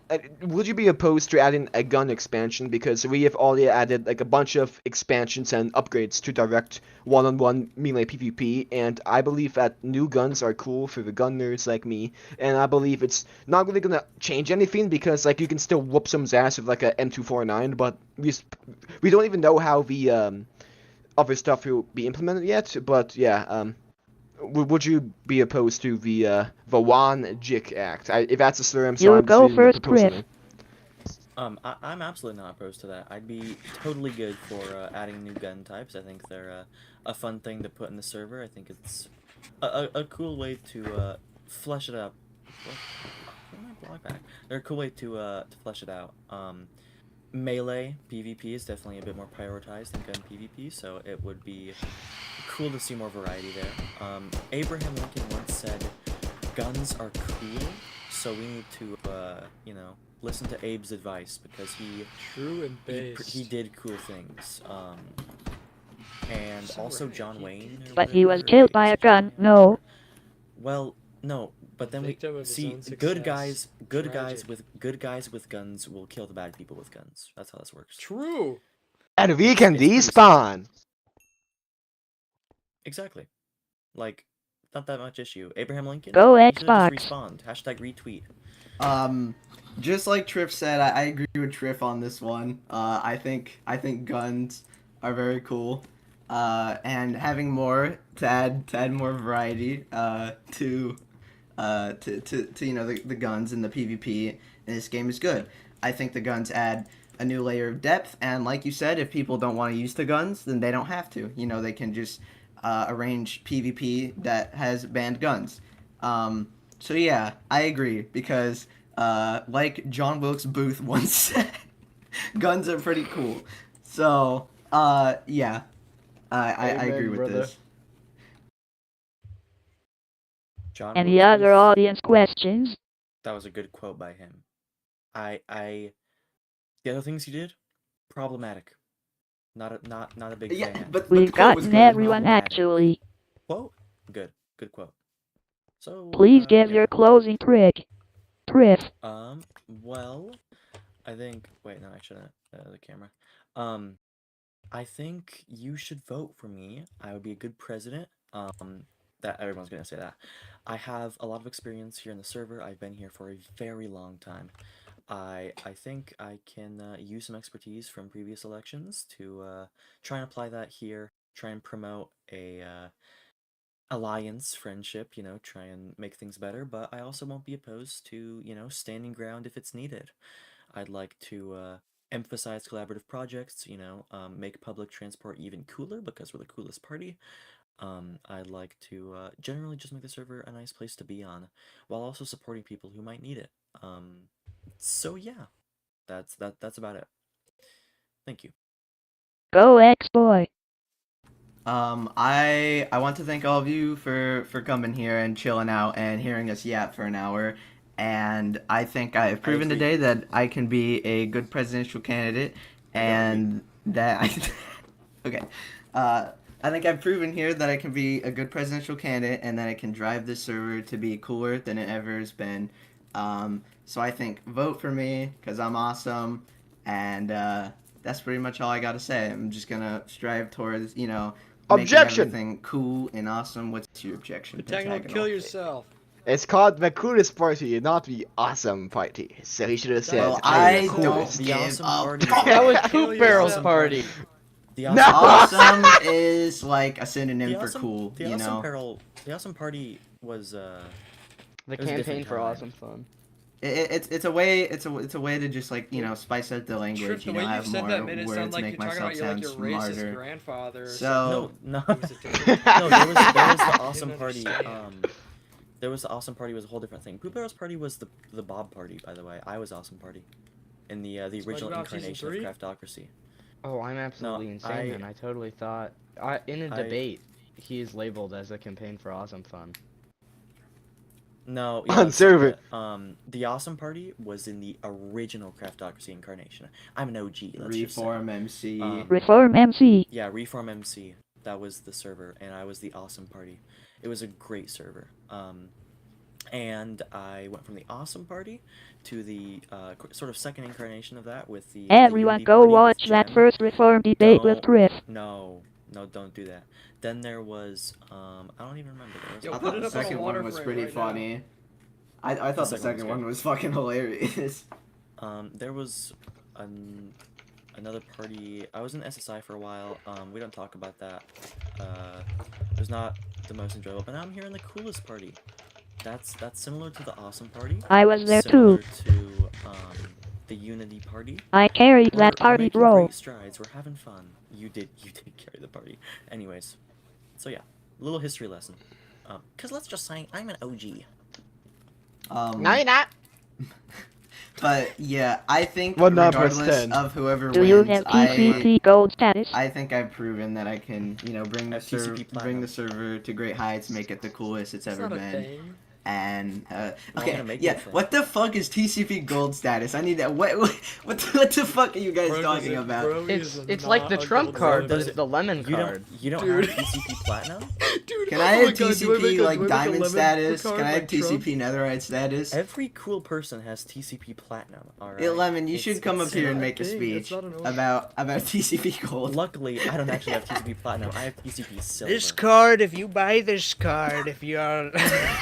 S3: would you be opposed to adding a gun expansion? Because we have already added like a bunch of expansions and upgrades to direct one-on-one melee PvP, and I believe that new guns are cool for the gun nerds like me, and I believe it's not really gonna change anything because like you can still whoop someone's ass with like a M249, but we don't even know how the other stuff will be implemented yet. But yeah, would you be opposed to the Vawan Jik Act? If that's a slur, I'm sorry.
S1: You
S3: I'm just
S1: go
S3: reading the
S1: first,
S3: proposal
S1: Chris.
S3: name.
S5: I'm absolutely not opposed to that. I'd be totally good for adding new gun types. I think they're a fun thing to put in the server. I think it's a cool way to flesh it out. They're a cool way to flesh it out. Melee PvP is definitely a bit more prioritized than gun PvP, so it would be cool to see more variety there. Abraham Lincoln once said, "Guns are cool, so we need to, you know, listen to Abe's advice because
S6: True and based.
S5: he did cool things." And
S6: So
S5: also
S6: right,
S5: John
S6: he
S5: Wayne.
S6: did.
S1: But he was killed by a gun, no.
S5: Well, no, but then
S6: Victim
S5: we
S6: of his
S5: see
S6: own
S5: good
S6: success. Tragic.
S5: good guys with guns will kill the bad people with guns. That's how this works.
S6: True.
S3: And we can
S5: it's pretty
S3: despawn.
S5: Exactly. Like, not that much issue. Abraham Lincoln.
S1: Go
S5: he should've
S1: Xbox.
S5: Just respawned. Hashtag retweet.
S2: Just like Trif said, I agree with Trif on this one. I think guns are very cool. And having more to add more variety to you know the guns and the PvP in this game is good. I think the guns add a new layer of depth, and like you said, if people don't want to use the guns, then they don't have to. You know, they can just arrange PvP that has banned guns. So yeah, I agree because like John Wilkes Booth once said, guns are pretty cool. So yeah, I agree with
S4: brother.
S2: this.
S5: John
S1: Any
S5: Wilkes
S1: other
S5: Booth,
S1: audience questions?
S5: that was a good quote by him. The other things he did, problematic. Not a big
S2: Yeah,
S5: fan.
S2: but
S1: We've
S2: the quote was
S1: gotten
S2: good.
S1: everyone actually.
S5: Quote? Good quote. So
S1: Please give
S5: yeah.
S1: your closing trick. Trif.
S5: Well, I think. Wait, no, I shouldn't. The camera. I think you should vote for me. I would be a good president. That everyone's gonna say that. I have a lot of experience here in the server. I've been here for a very long time. I think I can use some expertise from previous elections to try and apply that here. Try and promote a alliance, friendship, you know, try and make things better, but I also won't be opposed to, you know, standing ground if it's needed. I'd like to emphasize collaborative projects, you know, make public transport even cooler because we're the coolest party. I'd like to generally just make the server a nice place to be on, while also supporting people who might need it. So yeah, that's about it. Thank you.
S1: Go Xboy.
S2: I want to thank all of you for coming here and chilling out and hearing us yap for an hour. And I think I have proven today that I can be a good presidential candidate, and that okay. I think I've proven here that I can be a good presidential candidate and that I can drive this server to be cooler than it ever has been. So I think vote for me because I'm awesome, and that's pretty much all I gotta say. I'm just gonna strive towards, you know, making everything cool and awesome. What's your objection?
S6: Pentagonal, kill yourself.
S3: It's called the coolest party, not the awesome party. So he should have said,
S2: Well,
S3: I am
S2: I
S3: the
S2: don't
S3: coolest.
S5: The
S2: give
S5: awesome
S2: up.
S5: party.
S4: That was
S6: Kill
S4: Poop Barrel's
S6: yourself.
S4: party.
S5: The
S3: No!
S5: awesome,
S2: Awesome is like a synonym for cool,
S5: the
S2: you
S5: awesome
S2: know?
S5: peril, the awesome party was
S4: The
S5: was a
S4: campaign
S5: different
S4: for
S5: time.
S4: awesome fun.
S2: It's a way to just like, you know, spice up the language,
S6: Trip, the
S2: you know,
S6: way you
S2: have
S6: said
S2: more
S6: that made it
S2: words,
S6: sound like
S2: make
S6: you're talking
S2: myself
S6: about your
S2: sound
S6: racist
S2: smarter.
S6: grandfather. Or
S2: So
S5: No,
S6: something.
S5: no, no. There was the awesome
S6: Didn't
S5: party.
S6: understand.
S5: There was the Awesome Party was a whole different thing. Poop Barrel's Party was the Bob Party, by the way. I was Awesome Party. In the original
S11: SpongeBob Season
S5: incarnation of
S11: 3?
S5: Craftocracy.
S4: Oh, I'm absolutely insane, man. I totally thought... in a debate, he is labeled as a campaign for Awesome Fun.
S5: No,
S3: On server.
S5: The Awesome Party was in the original Craftocracy incarnation. I'm an OG. Let's
S2: Reform MC.
S1: Reform MC.
S5: Yeah, Reform MC. That was the server, and I was the Awesome Party. It was a great server. And I went from the Awesome Party to the sort of second incarnation of that with the.
S1: Everyone
S5: the
S1: go
S5: Party
S1: watch
S5: with
S1: that
S5: Jem.
S1: first Reform debate with Trif.
S5: No, don't do that. Then there was I don't even remember. There was
S2: I thought the second one was pretty funny. I thought the second one was fucking hilarious.
S5: There was another party. I was in SSI for a while. We don't talk about that. It was not the most enjoyable, but now I'm here in the coolest party. That's similar to the Awesome Party.
S1: I was there
S5: similar
S1: too.
S5: To the Unity Party.
S1: I carried that party,
S5: we're making
S1: bro.
S5: Great strides. We're having fun. You did carry the party. Anyways, so yeah, little history lesson. Cause let's just say I'm an OG.
S4: No, you're not.
S2: But yeah, I think
S3: Well, not
S2: regardless
S3: pretend.
S2: of whoever
S1: Do
S2: wins,
S1: you have TCP gold status?
S2: I think I've proven that I can, bring the
S5: Have TCP platinum.
S2: server to great heights, make it the coolest it's ever
S11: not a
S2: been.
S11: thing.
S2: And
S5: I'm
S2: okay,
S5: gonna make
S2: yeah.
S5: it a thing.
S2: What the fuck is TCP gold status? I need that. What the fuck are you guys talking about?
S4: It's like the Trump card, but it's the lemon
S5: You
S4: card.
S5: don't
S11: Dude.
S5: have TCP platinum?
S11: Dude,
S2: Can I
S11: oh my
S2: have
S11: God, do I
S2: TCP
S11: make a-
S2: like
S11: do I make a
S2: diamond
S11: lemon
S2: status?
S11: card
S2: Can I have
S11: like Trump?
S2: TCP netherite status?
S5: Every cool person has TCP platinum. All right.
S2: Yeah, Lemon, you
S5: It's-
S2: should come
S5: it's
S2: up here and
S11: not a
S2: make a
S11: thing, it's
S2: speech
S11: not an option.
S2: about TCP gold.
S5: Luckily, I don't actually have TCP platinum. I have TCP silver.
S11: This card, if you buy this card, if you are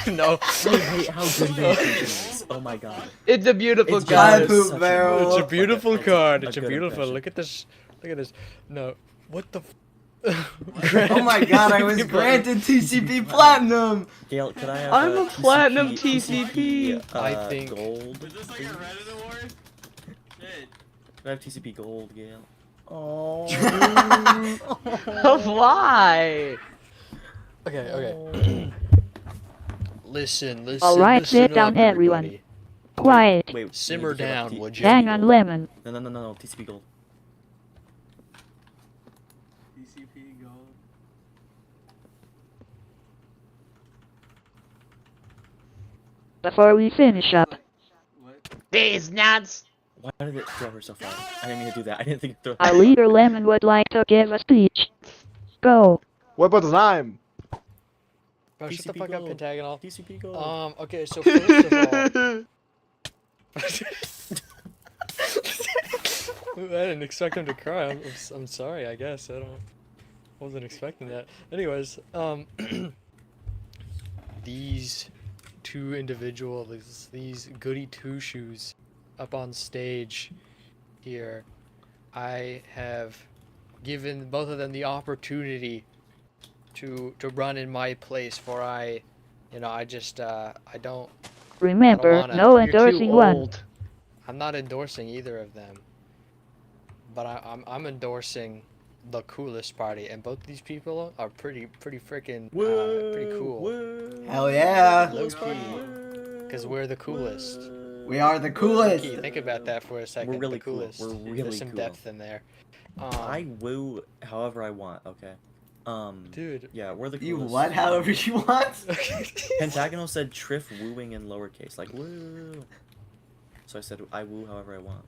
S11: no,
S5: I hate how good the inclusion is. Oh my god.
S4: It's a beautiful
S5: It's
S2: God,
S4: card.
S2: poop
S5: such
S2: barrel.
S11: it's a beautiful
S5: like a-
S11: card.
S5: a
S11: It's a
S5: good
S11: beautiful.
S5: impression.
S11: Look at this. Look at this. No, what the.
S2: Oh my god, I was granted TCP platinum!
S5: Gail, could I have
S4: I'm a platinum
S5: TCP,
S11: I think-
S5: gold?
S10: Is this like a Reddit award? Shit.
S5: Could I have TCP gold, Gail?
S4: Why?
S11: Okay. Listen.
S1: All right,
S11: listen
S1: sit down,
S11: up,
S1: everyone.
S11: everybody.
S1: Quiet.
S5: Wait,
S11: Simmer
S5: we need to give up
S11: down, would you?
S1: Hang on, Lemon.
S5: No, TCP gold.
S10: TCP gold.
S1: Before we finish up,
S10: What?
S4: These nuts.
S5: Why did it throw her so far? I didn't mean to do that. I didn't think to throw
S1: our leader Lemon would like to give a speech. Go.
S3: What about the time?
S11: Bro, shut the
S5: TCP
S11: fuck up,
S5: gold.
S11: Pentagonal.
S5: TCP gold.
S11: Okay, so first of all, I didn't expect him to cry. I'm sorry. I guess I wasn't expecting that. Anyways, these two individuals, these goody two shoes, up on stage here, I have given both of them the opportunity to run in my place, for I just I don't.
S1: Remember,
S11: wanna.
S1: no
S4: You're too
S1: endorsing one.
S4: old.
S11: I'm not endorsing either of them, but I'm endorsing the coolest party, and both these people are pretty freaking pretty cool.
S2: Hell yeah!
S11: Low key, because we're the coolest.
S2: We are the coolest!
S11: Low key, think about that for a second.
S5: We're really
S11: the
S5: cool.
S11: coolest.
S5: We're really
S11: There's some
S5: cool.
S11: depth in there.
S5: I woo however I want, okay?
S11: Dude.
S5: Yeah, we're the coolest.
S2: You what, however you want?
S5: Pentagonal said Trif wooing in lowercase, like woo. So I said I woo however I want.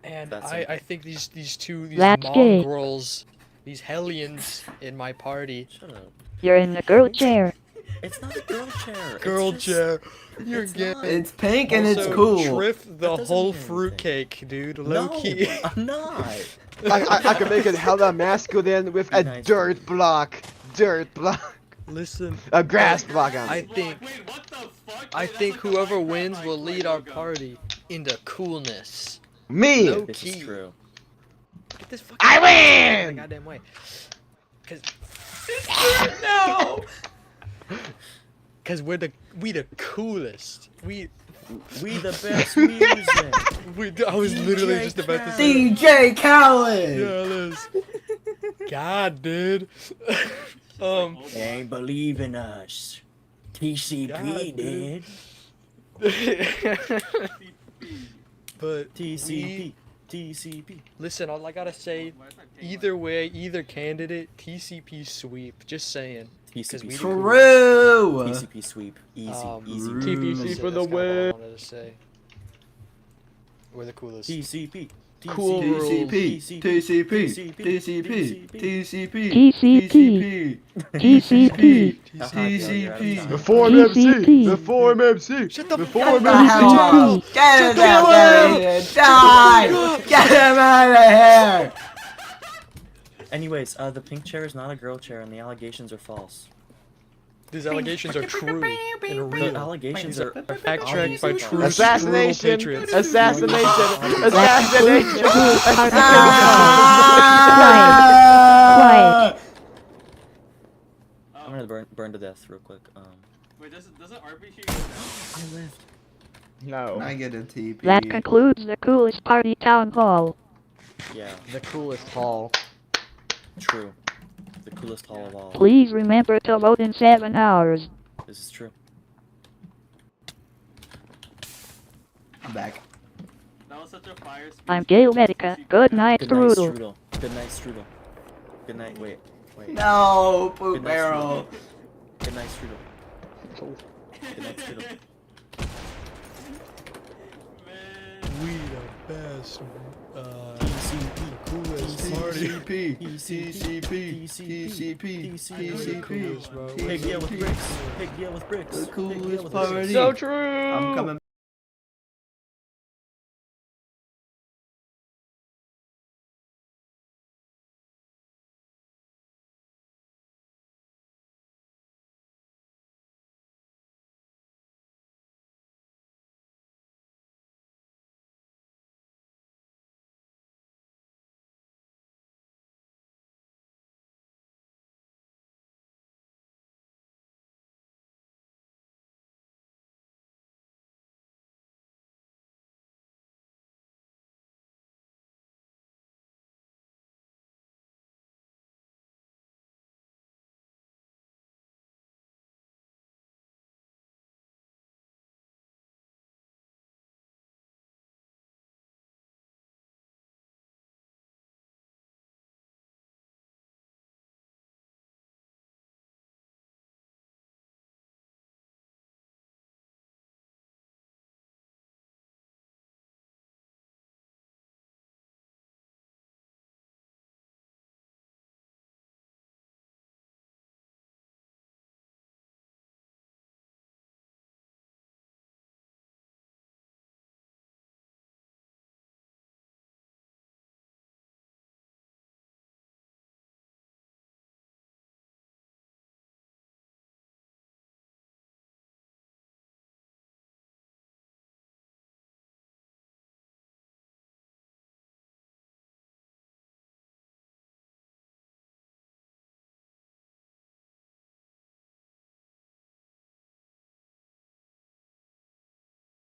S11: And
S5: That's
S11: I
S5: simple.
S11: think these these
S1: That's gay.
S11: mongrels, these hellions in my party.
S5: Shut up.
S1: You're in the girl chair.
S5: It's not a girl chair.
S11: Girl
S5: it's just,
S11: chair. You're
S5: it's
S11: gay.
S5: not.
S2: It's pink and it's
S11: Also,
S2: cool.
S11: Trif the
S5: That doesn't
S11: whole
S5: mean
S11: fruit
S5: anything.
S11: cake, dude. Low
S5: No,
S11: key.
S5: I'm not.
S3: I can make it hella masculine with a
S5: Nice.
S3: dirt block.
S11: Listen,
S3: A grass block on
S11: I
S3: it.
S11: think
S10: Wait, what the fuck?
S11: I
S10: That
S11: think
S10: sounds like
S11: whoever
S10: something
S11: wins
S10: like
S11: will lead our
S10: Lego.
S11: party into coolness.
S3: Me!
S11: No.
S5: This is
S11: Key.
S5: true.
S11: Get this fucking
S3: I win!
S11: the goddamn way. Cause
S10: No!
S11: Cause we the coolest.
S5: We the best music.
S11: I was literally
S5: DJ
S11: just about to say.
S2: DJ Khaled!
S11: Yeah, Liz. God, dude.
S5: They ain't believe in us. TCP,
S11: dude. But
S5: TCP. TCP.
S11: listen, all I gotta say, either way, either candidate, TCP sweep. Just saying.
S5: TCP
S11: we
S5: sweep.
S2: True.
S5: TCP sweep. Easy. Easy.
S11: TPC
S4: for the
S11: that's kinda all
S4: win.
S11: I wanted to say. We're the coolest.
S5: TCP.
S4: Cool rules.
S2: TCP. TCP. TCP. TCP.
S1: TCP. TCP.
S2: TCP.
S3: Reform MC! Reform MC!
S11: Shut the
S3: Reform
S2: Get the hell out.
S3: MC!
S2: Get him out of here. Die. Get him out of here.
S5: Anyways, the pink chair is not a girl chair, and the allegations are false.
S11: These allegations are true and
S5: The
S11: real.
S5: allegations are
S11: Fact checked by
S5: obviously
S11: true
S5: false.
S3: Assassination!
S11: patriots.
S3: Assassination! Assassination!
S1: Quiet.
S5: I'm gonna burn to death real quick.
S10: Wait, doesn't RPG go down?
S5: I lived.
S4: No.
S2: I get a TP.
S1: That concludes the coolest party town hall.
S5: Yeah,
S4: The coolest hall.
S5: true. The coolest hall of all.
S1: Please remember to vote in 7 hours.
S5: This is true.
S2: I'm back.
S10: That was such a fire speech.
S1: I'm Gail Medica. Good night,
S5: Good night,
S1: Strudel.
S5: Strudel. Good night, Strudel. Good night. Wait.
S2: No, poop
S5: Good night,
S2: barrel.
S5: Good night, Strudel. Good night, Strudel.
S11: We the best.
S5: TCP.
S11: Coolest party.
S2: TCP. TCP. TCP. TCP.
S11: Coolest, bro.
S5: Pig yeah with bricks. Pig yeah with bricks.
S2: The
S5: Pig yeah
S2: coolest
S5: with
S2: party.
S5: bricks.
S4: So true.
S2: I'm coming